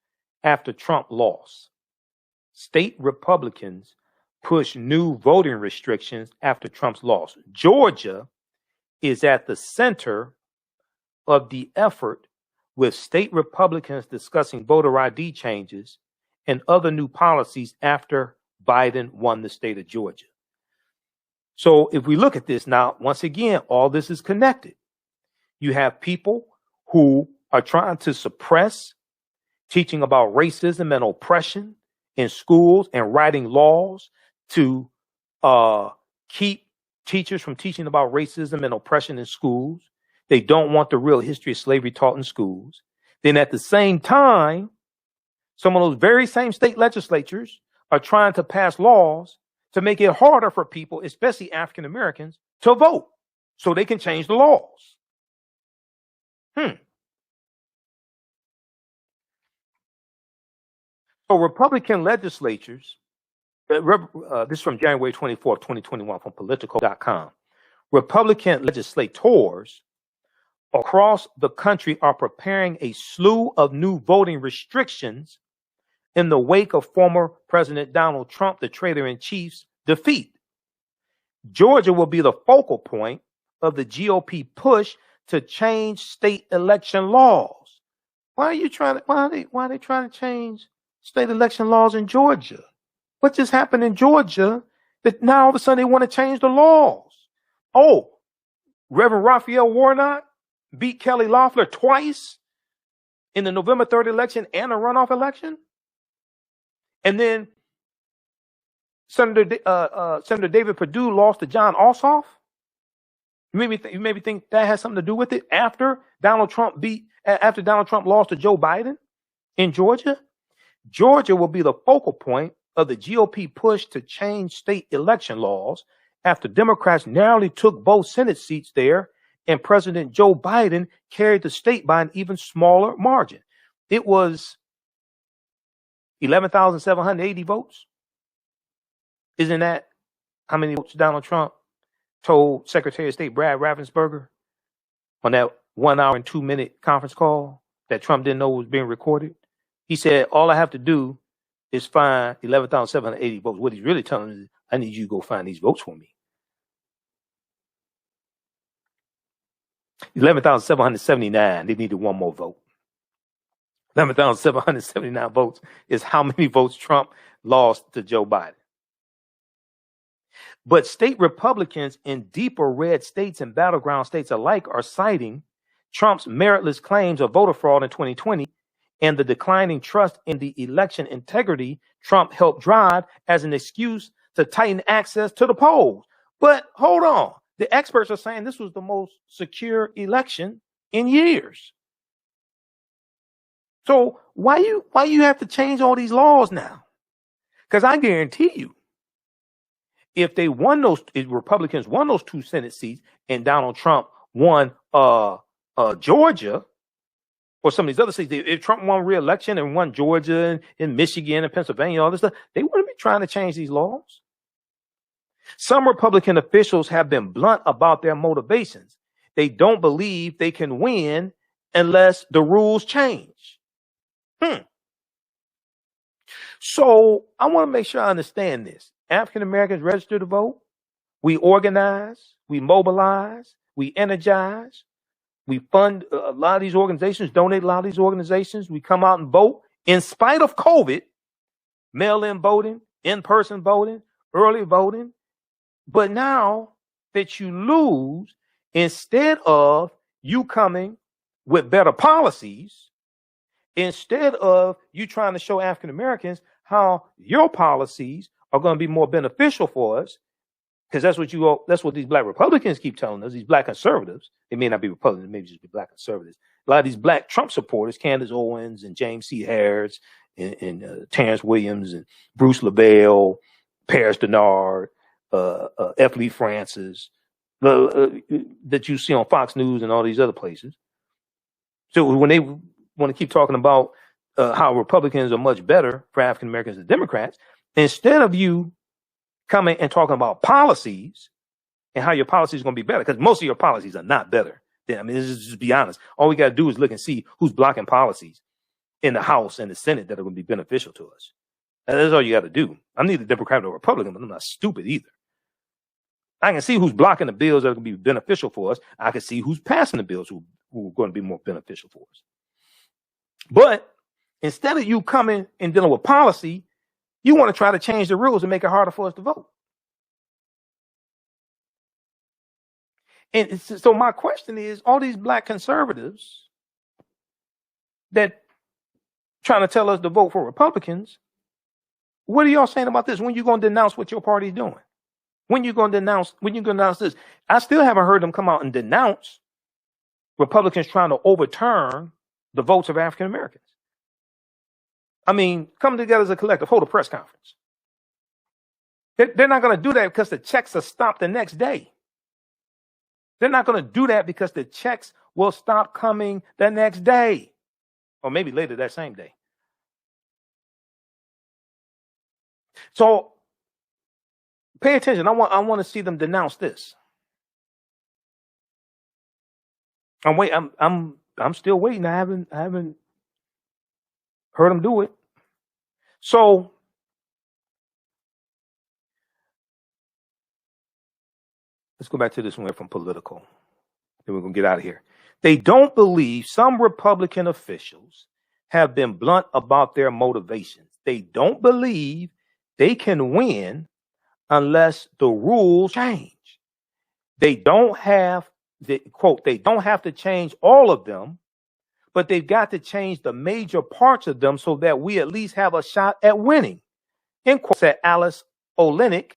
after Trump lost. State Republicans push new voting restrictions after Trump's loss. Georgia is at the center of the effort, with state Republicans discussing voter ID changes and other new policies after Biden won the state of Georgia. So if we look at this now, once again, all this is connected. You have people who are trying to suppress teaching about racism and oppression in schools and writing laws to keep teachers from teaching about racism and oppression in schools. They don't want the real history of slavery taught in schools. Then at the same time, some of those very same state legislatures are trying to pass laws to make it harder for people, especially African Americans, to vote so they can change the laws. So Republican legislatures, this is from January 24th, 2021 from Politico.com. Republican legislators across the country are preparing a slew of new voting restrictions in the wake of former President Donald Trump, the traitor-in-chief's defeat. Georgia will be the focal point of the GOP push to change state election laws. Why are they trying to change state election laws in Georgia? What just happened in Georgia that now all of a sudden they want to change the laws? Oh, Reverend Raphael Warnock beat Kelly Loeffler twice in the November 3rd election and a runoff election? And then Senator David Perdue lost to John Ossoff? You maybe think that has something to do with it after Donald Trump lost to Joe Biden in Georgia? Georgia will be the focal point of the GOP push to change state election laws after Democrats narrowly took both Senate seats there and President Joe Biden carried the state by an even smaller margin. It was 11,780 votes. Isn't that how many votes Donald Trump told Secretary of State Brad Raffensperger on that 1 hour and 2 minute conference call that Trump didn't know was being recorded? He said, all I have to do is find 11,780 votes. What he's really telling me is, I need you to go find these votes for me. 11,779. They needed one more vote. 11,779 votes is how many votes Trump lost to Joe Biden. But state Republicans in deeper red states and battleground states alike are citing Trump's meritless claims of voter fraud in 2020 and the declining trust in the election integrity Trump helped drive as an excuse to tighten access to the polls. But hold on. The experts are saying this was the most secure election in years. So why you have to change all these laws now? Because I guarantee you, if Republicans won those 2 Senate seats and Donald Trump won Georgia or some of these other states, if Trump won re-election and won Georgia and Michigan and Pennsylvania, all this stuff, they wouldn't be trying to change these laws. Some Republican officials have been blunt about their motivations. They don't believe they can win unless the rules change. So I want to make sure I understand this. African Americans register to vote. We organize, we mobilize, we energize, we fund a lot of these organizations, donate a lot of these organizations. We come out and vote in spite of COVID, mail-in voting, in-person voting, early voting. But now that you lose instead of you coming with better policies, instead of you trying to show African Americans how your policies are going to be more beneficial for us, because that's what these black Republicans keep telling us, these black conservatives. They may not be Republicans, maybe just be black conservatives. A lot of these black Trump supporters, Candace Owens and James C. Harris and Terrence Williams and Bruce LaVelle, Paris Denard, F. Lee Francis, that you see on Fox News and all these other places. So when they want to keep talking about how Republicans are much better for African Americans than Democrats, instead of you coming and talking about policies and how your policies are going to be better, because most of your policies are not better. I mean, let's just be honest. All we got to do is look and see who's blocking policies in the House and the Senate that are going to be beneficial to us. That's all you got to do. I'm neither Democrat nor Republican, but I'm not stupid either. I can see who's blocking the bills that are going to be beneficial for us. I can see who's passing the bills who are going to be more beneficial for us. But instead of you coming and dealing with policy, you want to try to change the rules and make it harder for us to vote. And so my question is, all these black conservatives that trying to tell us to vote for Republicans, what are y'all saying about this? When are you going to denounce what your party's doing? When you going to denounce this? I still haven't heard them come out and denounce Republicans trying to overturn the votes of African Americans. I mean, come together as a collective, hold a press conference. They're not going to do that because the checks are stopped the next day. They're not going to do that because the checks will stop coming the next day, or maybe later that same day. So pay attention. I want to see them denounce this. I'm still waiting. I haven't heard them do it. So let's go back to this one from Political. Then we're going to get out of here. They don't believe some Republican officials have been blunt about their motivations. They don't believe they can win unless the rules change. They don't have, quote, they don't have to change all of them, but they've got to change the major parts of them so that we at least have a shot at winning. In quote, said Alice Olenek,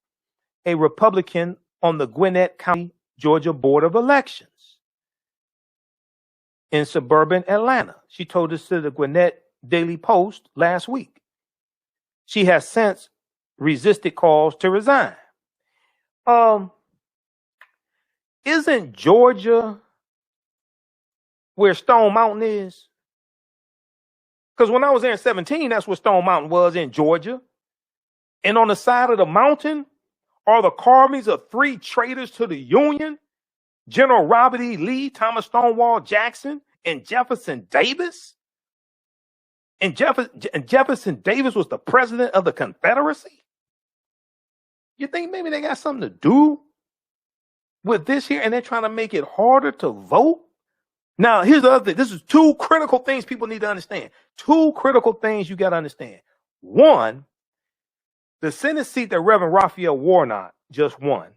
a Republican on the Gwinnett County, Georgia Board of Elections in suburban Atlanta. She told us to the Gwinnett Daily Post last week. She has since resisted calls to resign. Isn't Georgia where Stone Mountain is? Because when I was there in 2017, that's where Stone Mountain was, in Georgia. And on the side of the mountain are the carvings of 3 traitors to the Union: General Robert E. Lee, Thomas Stonewall Jackson, and Jefferson Davis. And Jefferson Davis was the president of the Confederacy. You think maybe they got something to do with this here, and they're trying to make it harder to vote? Now, here's the other thing. This is 2 critical things people need to understand. 2 critical things you got to understand. One, the Senate seat that Reverend Raphael Warnock just won,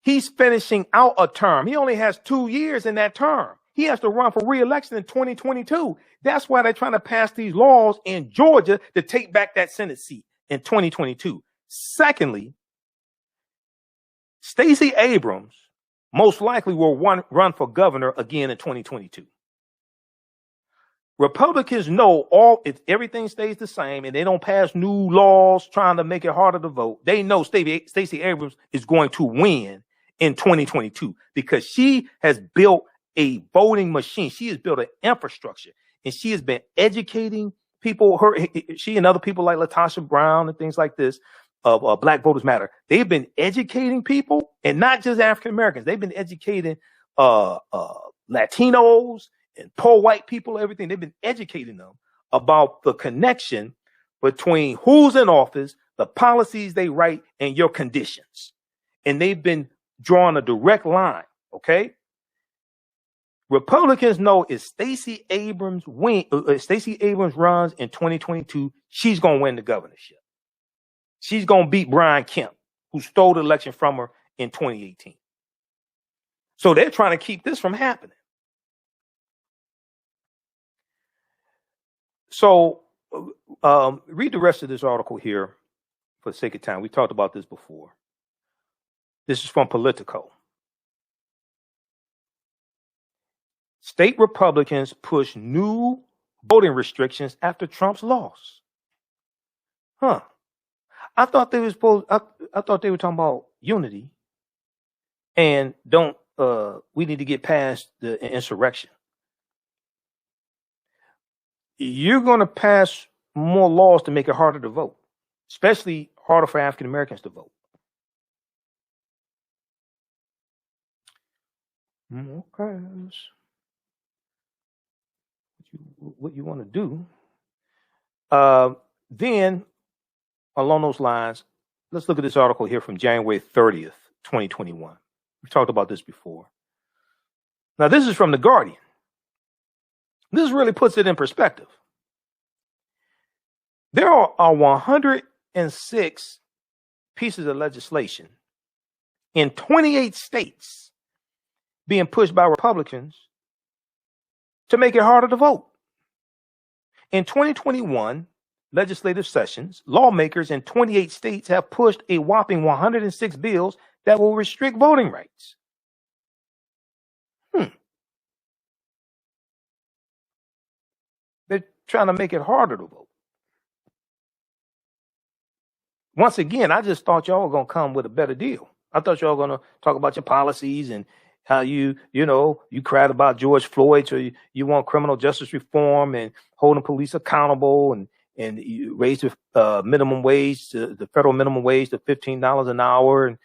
he's finishing out a term. He only has 2 years in that term. He has to run for re-election in 2022. That's why they're trying to pass these laws in Georgia to take back that Senate seat in 2022. Secondly, Stacey Abrams most likely will run for governor again in 2022. Republicans know if everything stays the same and they don't pass new laws trying to make it harder to vote, they know Stacey Abrams is going to win in 2022 because she has built a voting machine. She has built an infrastructure, and she has been educating people. She and other people like Latasha Brown and things like this of Black Voters Matter. They've been educating people, and not just African Americans. They've been educating Latinos and poor white people, everything. They've been educating them about the connection between who's in office, the policies they write, and your conditions. And they've been drawing a direct line, okay? Republicans know if Stacey Abrams runs in 2022, she's going to win the governorship. She's going to beat Brian Kemp, who stole the election from her in 2018. So they're trying to keep this from happening. So read the rest of this article here for the sake of time. We talked about this before. This is from Politico. State Republicans push new voting restrictions after Trump's loss. Huh. I thought they were talking about unity and we need to get past the insurrection. You're going to pass more laws to make it harder to vote, especially harder for African Americans to vote. Okay. What you want to do. Then, along those lines, let's look at this article here from January 30th, 2021. We've talked about this before. Now, this is from The Guardian. This really puts it in perspective. There are 106 pieces of legislation in 28 states being pushed by Republicans to make it harder to vote. In 2021 legislative sessions, lawmakers in 28 states have pushed a whopping 106 bills that will restrict voting rights. They're trying to make it harder to vote. Once again, I just thought y'all were going to come with a better deal. I thought y'all were going to talk about your policies and how you cried about George Floyd, so you want criminal justice reform and holding police accountable and you raise the minimum wage, the federal minimum wage to $15 an hour, and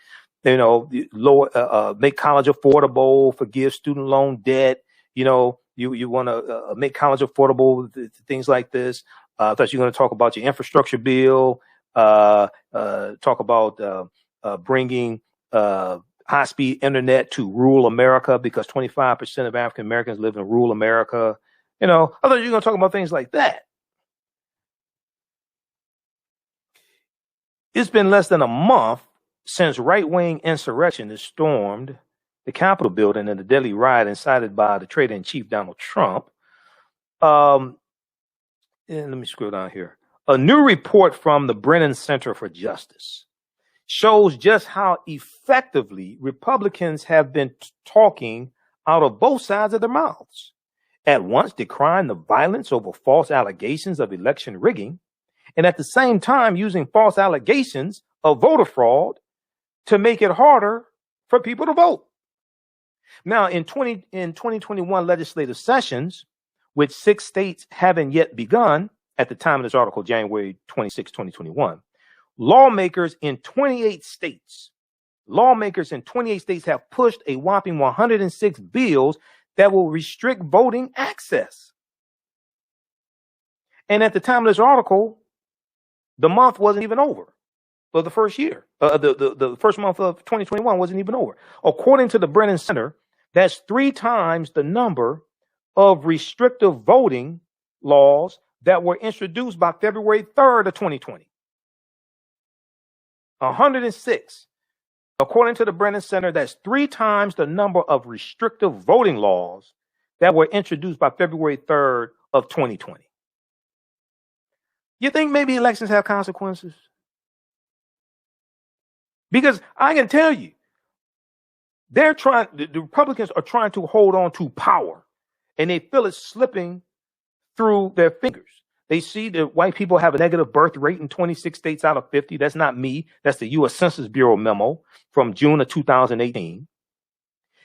lower, make college affordable, forgive student loan debt. You want to make college affordable, things like this. I thought you were going to talk about your infrastructure bill, talk about bringing high-speed internet to rural America, because 25% of African Americans live in rural America. I thought you were going to talk about things like that. It's been less than a month since right-wing insurrectionists stormed the Capitol building in a deadly riot incited by the traitor-in-chief Donald Trump. And let me scroll down here. A new report from the Brennan Center for Justice shows just how effectively Republicans have been talking out of both sides of their mouths, at once decrying the violence over false allegations of election rigging, and at the same time using false allegations of voter fraud to make it harder for people to vote. Now, in 2021 legislative sessions, which 6 states haven't yet begun at the time of this article, January 26, 2021, lawmakers in 28 states have pushed a whopping 106 bills that will restrict voting access. And at the time of this article, the month wasn't even over. So the first year, the first month of 2021 wasn't even over. According to the Brennan Center, that's 3 times the number of restrictive voting laws that were introduced by February 3rd of 2020. 106. According to the Brennan Center, that's 3 times the number of restrictive voting laws that were introduced by February 3rd of 2020. You think maybe elections have consequences? Because I can tell you, the Republicans are trying to hold on to power, and they feel it slipping through their fingers. They see that white people have a negative birth rate in 26 states out of 50. That's not me. That's the U.S. Census Bureau memo from June of 2018.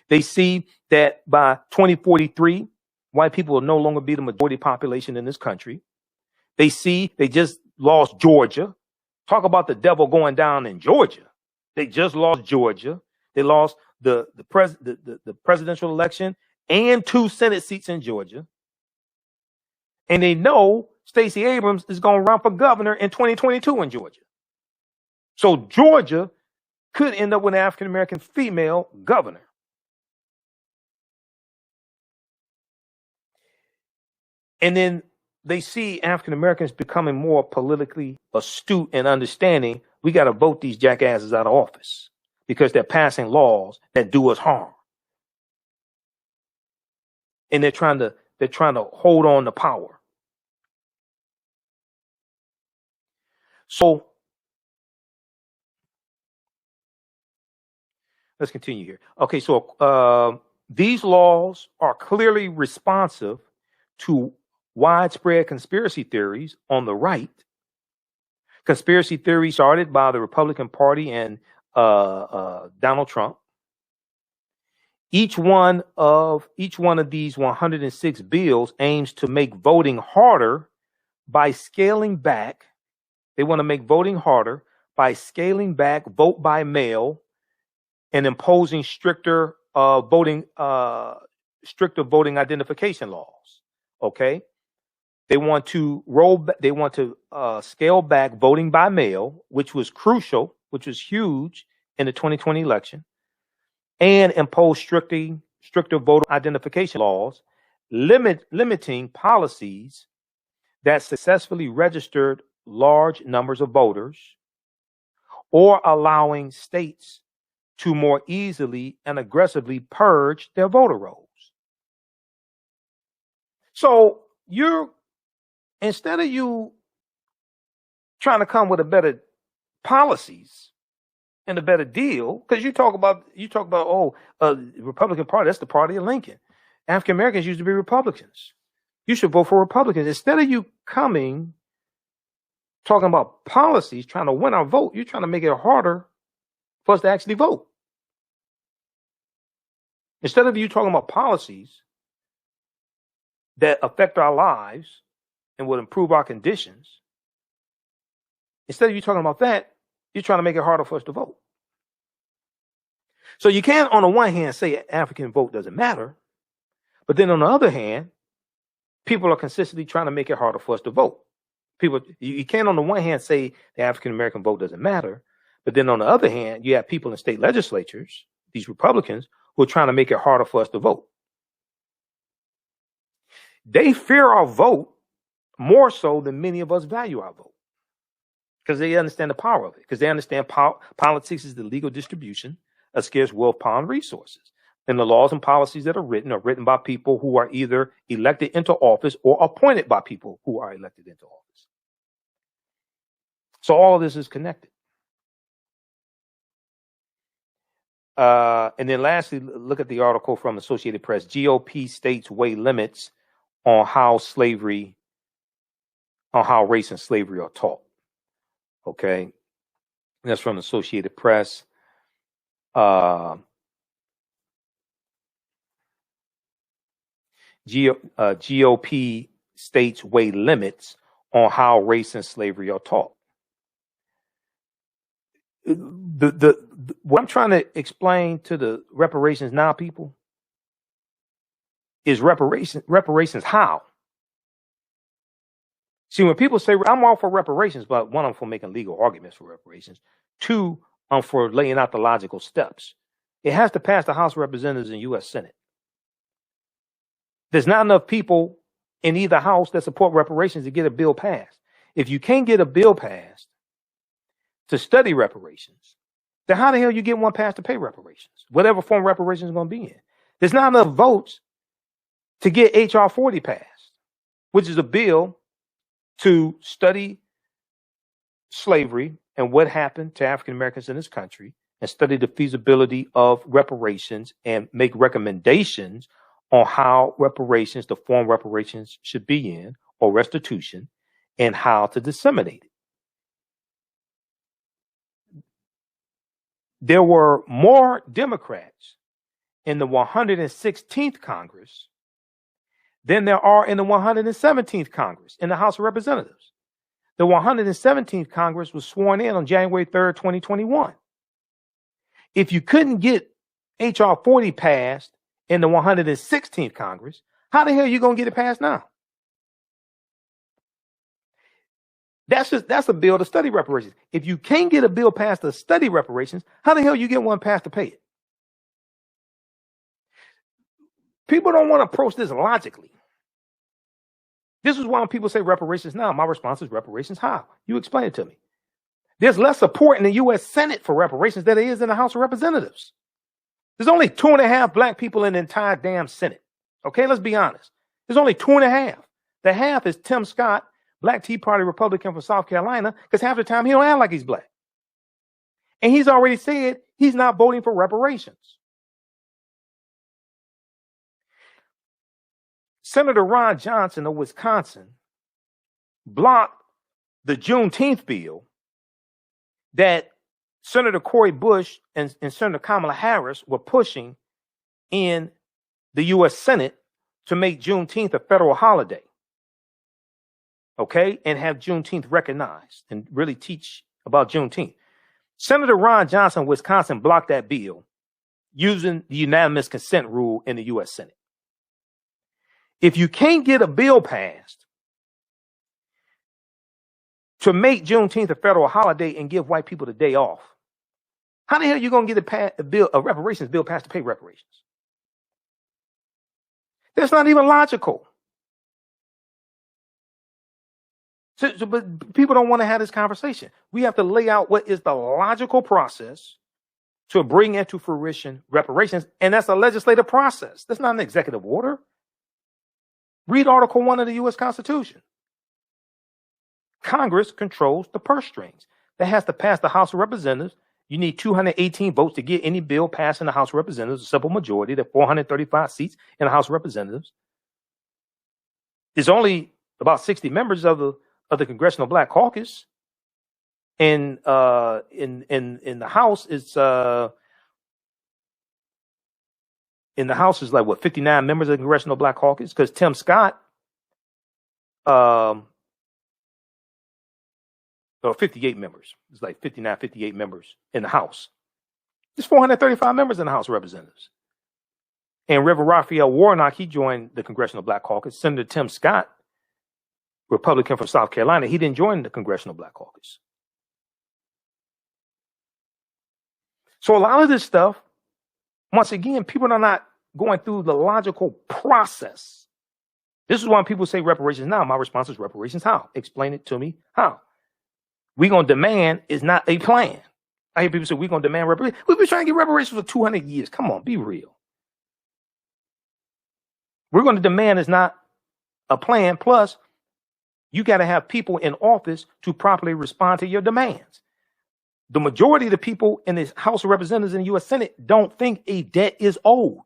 They see that by 2043, white people will no longer be the majority population in this country. They see they just lost Georgia. Talk about the devil going down in Georgia. They just lost Georgia. They lost the presidential election and 2 Senate seats in Georgia. And they know Stacey Abrams is going to run for governor in 2022 in Georgia. So Georgia could end up with an African-American female governor. And then they see African-Americans becoming more politically astute and understanding we got to vote these jackasses out of office because they're passing laws that do us harm. and they're trying to hold on to power. So let's continue here. Okay, so these laws are clearly responsive to widespread conspiracy theories on the right. Conspiracy theory started by the Republican Party and Donald Trump. Each one of these 106 bills aims to make voting harder by scaling back. They want to make voting harder by scaling back vote by mail and imposing stricter voting identification laws. Okay, they want to scale back voting by mail, which was crucial, which was huge in the 2020 election, and impose stricter voter identification laws, limiting policies that successfully registered large numbers of voters, or allowing states to more easily and aggressively purge their voter rolls. So instead of you trying to come with a better policies and a better deal, because you talk about Republican Party, that's the party of Lincoln. African Americans used to be Republicans. You should vote for Republicans. Instead of you talking about policies, trying to win our vote, you're trying to make it harder for us to actually vote. Instead of you talking about policies that affect our lives and would improve our conditions, instead of you talking about that, you're trying to make it harder for us to vote. So you can't, on the one hand, say African vote doesn't matter, but then on the other hand, people are consistently trying to make it harder for us to vote. You can't, on the one hand, say the African American vote doesn't matter, but then on the other hand, you have people in state legislatures, these Republicans, who are trying to make it harder for us to vote. They fear our vote more so than many of us value our vote, because they understand the power of it, because they understand politics is the legal distribution of scarce wealth, power, and resources. And the laws and policies that are written by people who are either elected into office or appointed by people who are elected into office. So all of this is connected. And then lastly, look at the article from Associated Press. GOP states weigh limits on how race and slavery are taught. Okay. That's from Associated Press. GOP states weigh limits on how race and slavery are taught. What I'm trying to explain to the reparations now people is reparations how. See, when people say I'm all for reparations, but one, I'm for making legal arguments for reparations. Two, I'm for laying out the logical steps. It has to pass the House of Representatives and U.S. Senate. There's not enough people in either house that support reparations to get a bill passed. If you can't get a bill passed to study reparations, then how the hell you get one passed to pay reparations? Whatever form reparations is going to be in. There's not enough votes to get H.R. 40 passed, which is a bill to study slavery and what happened to African Americans in this country, and study the feasibility of reparations and make recommendations on how reparations, the form reparations should be in, or restitution, and how to disseminate it. There were more Democrats in the 116th Congress than there are in the 117th Congress in the House of Representatives. The 117th Congress was sworn in on January 3rd, 2021. If you couldn't get H.R. 40 passed in the 116th Congress, how the hell are you going to get it passed now? That's a bill to study reparations. If you can't get a bill passed to study reparations, how the hell you get one passed to pay it? People don't want to approach this logically. This is why when people say reparations now, my response is reparations how? You explain it to me. There's less support in the U.S. Senate for reparations than there is in the House of Representatives. There's only 2.5 black people in the entire damn Senate. Okay, let's be honest. There's only 2.5. The half is Tim Scott, Black Tea Party Republican from South Carolina, because half the time he don't act like he's black. And he's already said he's not voting for reparations. Senator Ron Johnson of Wisconsin blocked the Juneteenth bill that Senator Cory Bush and Senator Kamala Harris were pushing in the U.S. Senate to make Juneteenth a federal holiday. Okay? And have Juneteenth recognized and really teach about Juneteenth. Senator Ron Johnson of Wisconsin blocked that bill using the unanimous consent rule in the U.S. Senate. If you can't get a bill passed to make Juneteenth a federal holiday and give white people the day off, how the hell are you going to get a reparations bill passed to pay reparations? That's not even logical. But people don't want to have this conversation. We have to lay out what is the logical process to bring into fruition reparations, and that's a legislative process. That's not an executive order. Read Article 1 of the U.S. Constitution. Congress controls the purse strings. That has to pass the House of Representatives. You need 218 votes to get any bill passed in the House of Representatives, a simple majority. There are 435 seats in the House of Representatives. There's only about 60 members of the Congressional Black Caucus. In the House, it's in the House is like, what, 59 members of the Congressional Black Caucus? Because Tim Scott, or 58 members. It's like 59, 58 members in the House. There's 435 members in the House of Representatives. And Reverend Raphael Warnock, he joined the Congressional Black Caucus. Senator Tim Scott, Republican from South Carolina, he didn't join the Congressional Black Caucus. So a lot of this stuff, once again, people are not going through the logical process. This is why people say reparations now. My response is reparations how? Explain it to me how. We're going to demand is not a plan. I hear people say we're going to demand reparations. We've been trying to get reparations for 200 years. Come on, be real. We're going to demand is not a plan. Plus, you got to have people in office to properly respond to your demands. The majority of the people in the House of Representatives in the U.S. Senate don't think a debt is owed.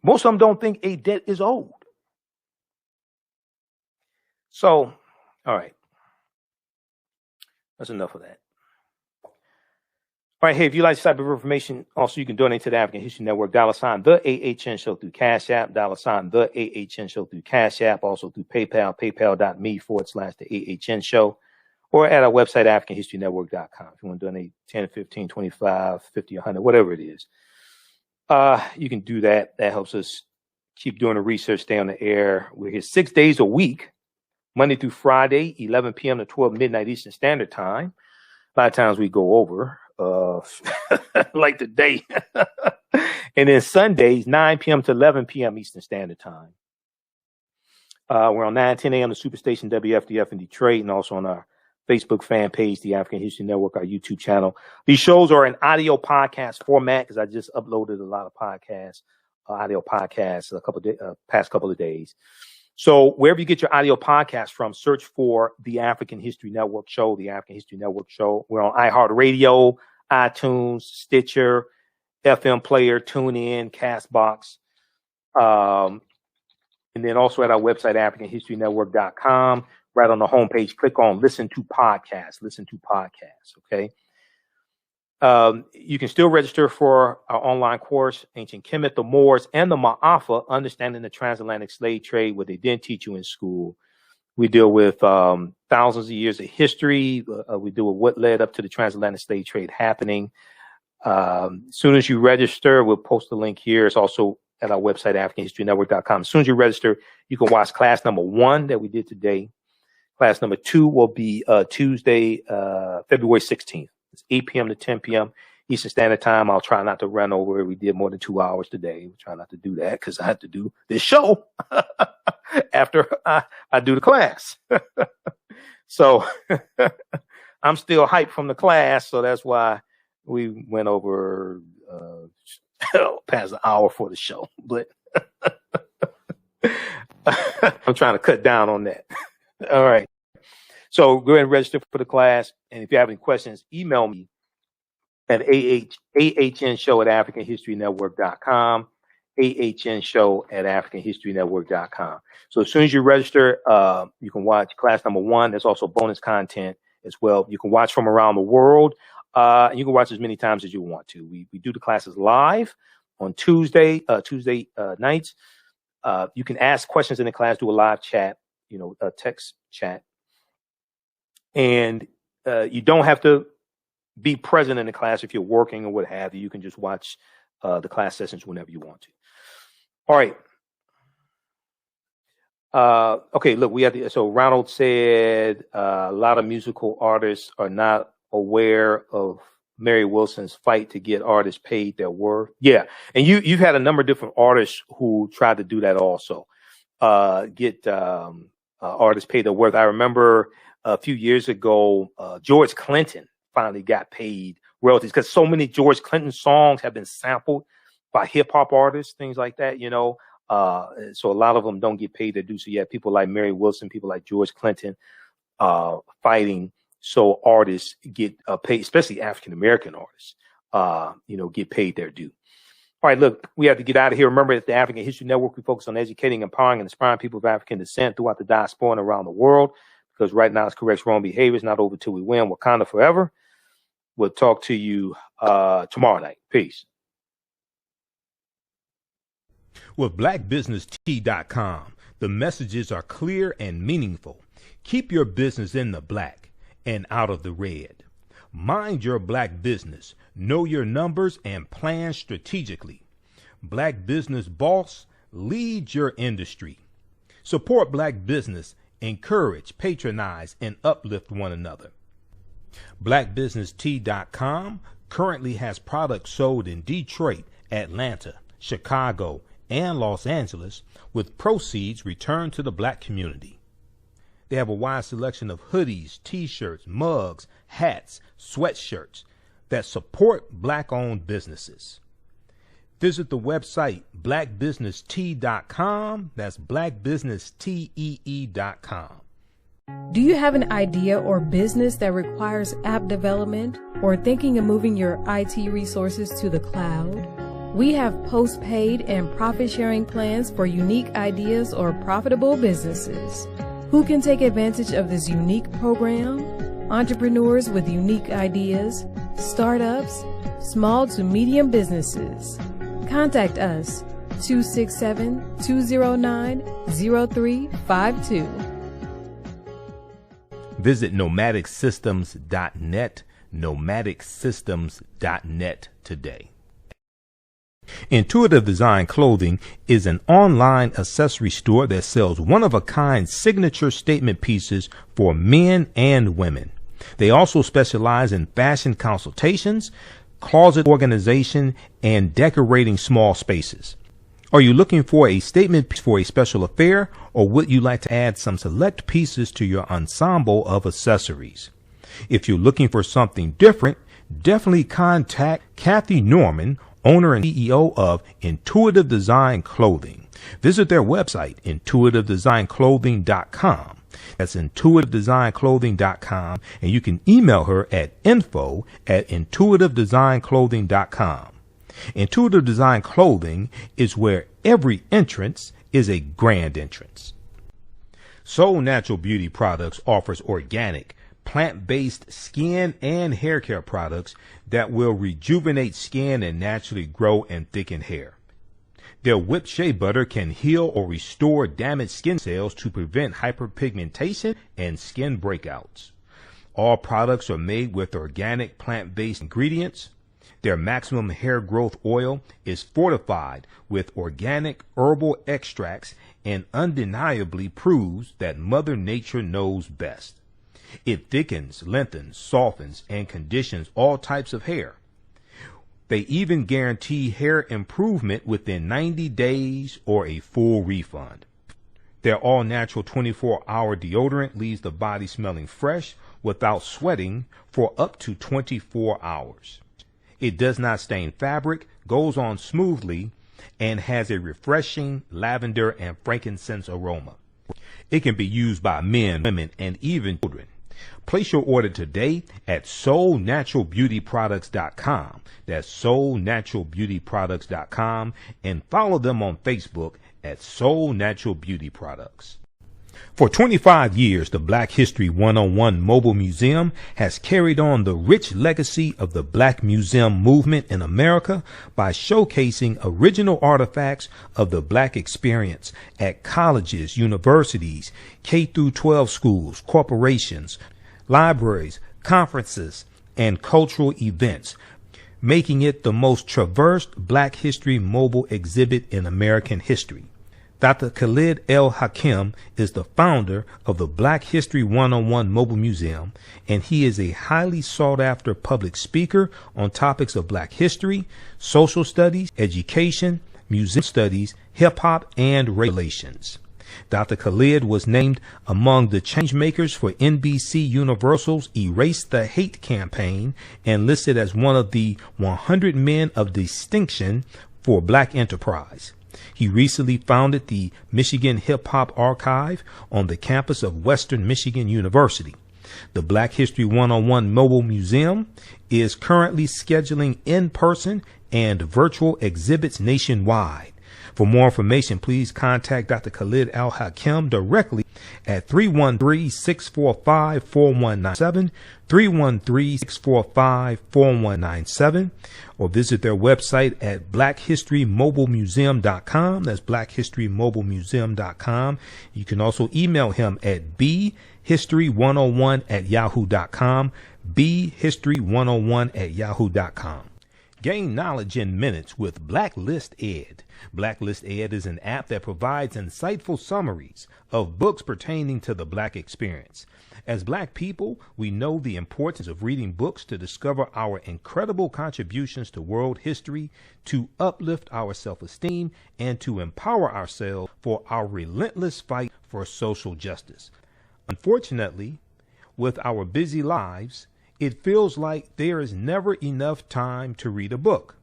Most of them don't think a debt is owed. So, all right. That's enough of that. All right, hey, if you like this type of information, also you can donate to the African History Network, $, the AHN Show through Cash App, $, the AHN Show through Cash App, also through PayPal, paypal.me/the AHN Show, or at our website, AfricanHistoryNetwork.com. If you want to donate 10, 15, 25, 50, 100, whatever it is, you can do that. That helps us keep doing the research, stay on the air. We're here 6 days a week, Monday through Friday, 11 p.m. to 12 midnight Eastern Standard Time. A lot of times we go over. Like today. And then Sundays, 9 p.m. to 11 p.m. Eastern Standard Time. We're on 9, 10 a.m. to Superstation WFDF in Detroit, and also on our Facebook fan page, the African History Network, our YouTube channel. These shows are in audio podcast format because I just uploaded a lot of podcasts, audio podcasts, past couple of days. So wherever you get your audio podcast from, search for the African History Network Show, the African History Network Show. We're on iHeartRadio, iTunes, Stitcher, FM Player, TuneIn, CastBox. And then also at our website, AfricanHistoryNetwork.com. Right on the homepage, click on Listen to Podcasts. Listen to Podcasts, okay? You can still register for our online course, Ancient Kemet, the Moors, and the Maafa, Understanding the Transatlantic Slave Trade, what they didn't teach you in school. We deal with thousands of years of history. We deal with what led up to the transatlantic slave trade happening. As soon as you register, we'll post the link here. It's also at our website, AfricanHistoryNetwork.com. As soon as you register, you can watch class number 1 that we did today. Class number 2 will be Tuesday, February 16th. It's 8 p.m. to 10 p.m. Eastern Standard Time. I'll try not to run over. We did more than 2 hours today. We'll try not to do that because I have to do this show after I do the class. So I'm still hyped from the class. So that's why we went over past an hour for the show, but I'm trying to cut down on that. All right. So go ahead and register for the class. And if you have any questions, email me at AHNshow@AfricanHistoryNetwork.com, AHNshow@AfricanHistoryNetwork.com. So as soon as you register, you can watch class number 1. There's also bonus content as well. You can watch from around the world. And you can watch as many times as you want to. We do the classes live on Tuesday nights. You can ask questions in the class, do a live chat, a text chat. And you don't have to be present in the class if you're working or what have you. You can just watch the class sessions whenever you want to. All right. Okay, look, so Ronald said a lot of musical artists are not aware of Mary Wilson's fight to get artists paid their worth. Yeah, and you've had a number of different artists who tried to do that also, get artists paid their worth. I remember a few years ago, George Clinton finally got paid royalties because so many George Clinton songs have been sampled by hip hop artists, things like that, so a lot of them don't get paid their due. So you have people like Mary Wilson, people like George Clinton fighting so artists get paid, especially African-American artists, get paid their due. All right, look, we have to get out of here. Remember, at the African History Network, we focus on educating, empowering, and inspiring people of African descent throughout the diaspora and around the world, because right now it's corrects wrong behavior. It's not over till we win. Wakanda forever. We'll talk to you tomorrow night. Peace. With blackbusinesstee.com, the messages are clear and meaningful. Keep your business in the black and out of the red. Mind your black business. Know your numbers and plan strategically. Black Business Boss, lead your industry. Support black business. Encourage, patronize, and uplift one another. BlackBusinessTea.com currently has products sold in Detroit, Atlanta, Chicago, and Los Angeles, with proceeds returned to the black community. They have a wide selection of hoodies, t-shirts, mugs, hats, sweatshirts that support black-owned businesses. Visit the website blackbusinesstee.com. That's blackbusinesstee.com. Do you have an idea or business that requires app development or thinking of moving your IT resources to the cloud? We have post-paid and profit-sharing plans for unique ideas or profitable businesses. Who can take advantage of this unique program? Entrepreneurs with unique ideas, startups, small to medium businesses. Contact us, 267-209-0352. Visit nomadicsystems.net, nomadicsystems.net today. Intuitive Design Clothing is an online accessory store that sells one-of-a-kind signature statement pieces for men and women. They also specialize in fashion consultations, closet organization, and decorating small spaces. Are you looking for a statement piece for a special affair, or would you like to add some select pieces to your ensemble of accessories? If you're looking for something different, definitely contact Kathy Norman, owner and CEO of Intuitive Design Clothing. Visit their website, intuitivedesignClothing.com. That's intuitivedesignClothing.com, and you can email her at info@intuitivedesignClothing.com. Intuitive Design Clothing is where every entrance is a grand entrance. Soul Natural Beauty Products offers organic, plant-based skin and hair care products that will rejuvenate skin and naturally grow and thicken hair. Their whipped shea butter can heal or restore damaged skin cells to prevent hyperpigmentation and skin breakouts. All products are made with organic plant-based ingredients. Their maximum hair growth oil is fortified with organic herbal extracts and undeniably proves that Mother Nature knows best. It thickens, lengthens, softens, and conditions all types of hair. They even guarantee hair improvement within 90 days or a full refund. Their all-natural 24-hour deodorant leaves the body smelling fresh without sweating for up to 24 hours. It does not stain fabric, goes on smoothly, and has a refreshing lavender and frankincense aroma. It can be used by men, women, and even children. Place your order today at soulnaturalbeautyproducts.com. That's soulnaturalbeautyproducts.com, and follow them on Facebook at Soul Natural Beauty Products. For 25 years, the Black History 101 Mobile Museum has carried on the rich legacy of the Black Museum movement in America by showcasing original artifacts of the Black experience at colleges, universities, K-12 schools, corporations, libraries, conferences, and cultural events, making it the most traversed Black History mobile exhibit in American history. Dr. Khalid El Hakim is the founder of the Black History 101 Mobile Museum, and he is a highly sought-after public speaker on topics of Black history, social studies, education, music studies, hip-hop, and relations. Dr. Khalid was named among the changemakers for NBC Universal's Erase the Hate campaign and listed as one of the 100 men of distinction for Black enterprise. He recently founded the Michigan Hip Hop Archive on the campus of Western Michigan University. The Black History 101 Mobile Museum is currently scheduling in-person and virtual exhibits nationwide. For more information, please contact Dr. Khalid Al Hakim directly at 313-645-4197, 313-645-4197, or visit their website at blackhistorymobilemuseum.com. That's blackhistorymobilemuseum.com. You can also email him at bhistory101@yahoo.com, bhistory101@yahoo.com. Gain knowledge in minutes with Blacklist Ed. Blacklist Ed is an app that provides insightful summaries of books pertaining to the Black experience. As Black people, we know the importance of reading books to discover our incredible contributions to world history, to uplift our self-esteem, and to empower ourselves for our relentless fight for social justice. Unfortunately, with our busy lives, it feels like there is never enough time to read a book.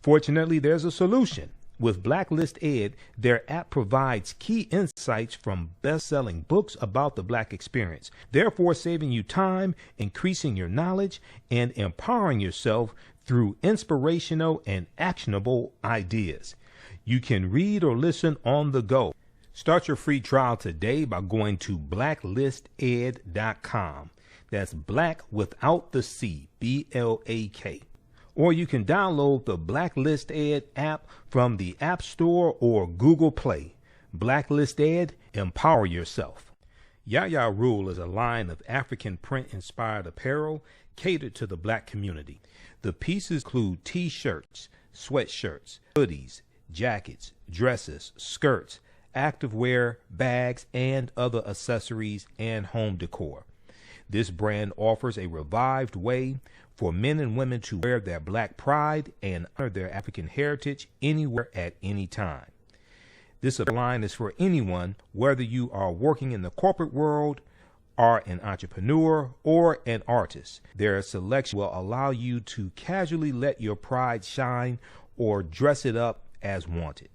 Fortunately, there's a solution. With Blacklist Ed, their app provides key insights from best-selling books about the Black experience, therefore saving you time, increasing your knowledge, and empowering yourself through inspirational and actionable ideas. You can read or listen on the go. Start your free trial today by going to blacklisted.com. That's Black without the C, B-L-A-K. Or you can download the Blacklist Ed app from the App Store or Google Play. Blacklist Ed, empower yourself. Yaya Rule is a line of African print-inspired apparel catered to the Black community. The pieces include t-shirts, sweatshirts, hoodies, jackets, dresses, skirts, activewear, bags, and other accessories and home decor. This brand offers a revived way for men and women to wear their Black pride and honor their African heritage anywhere at any time. This line is for anyone, whether you are working in the corporate world, are an entrepreneur, or an artist. Their selection will allow you to casually let your pride shine or dress it up as wanted.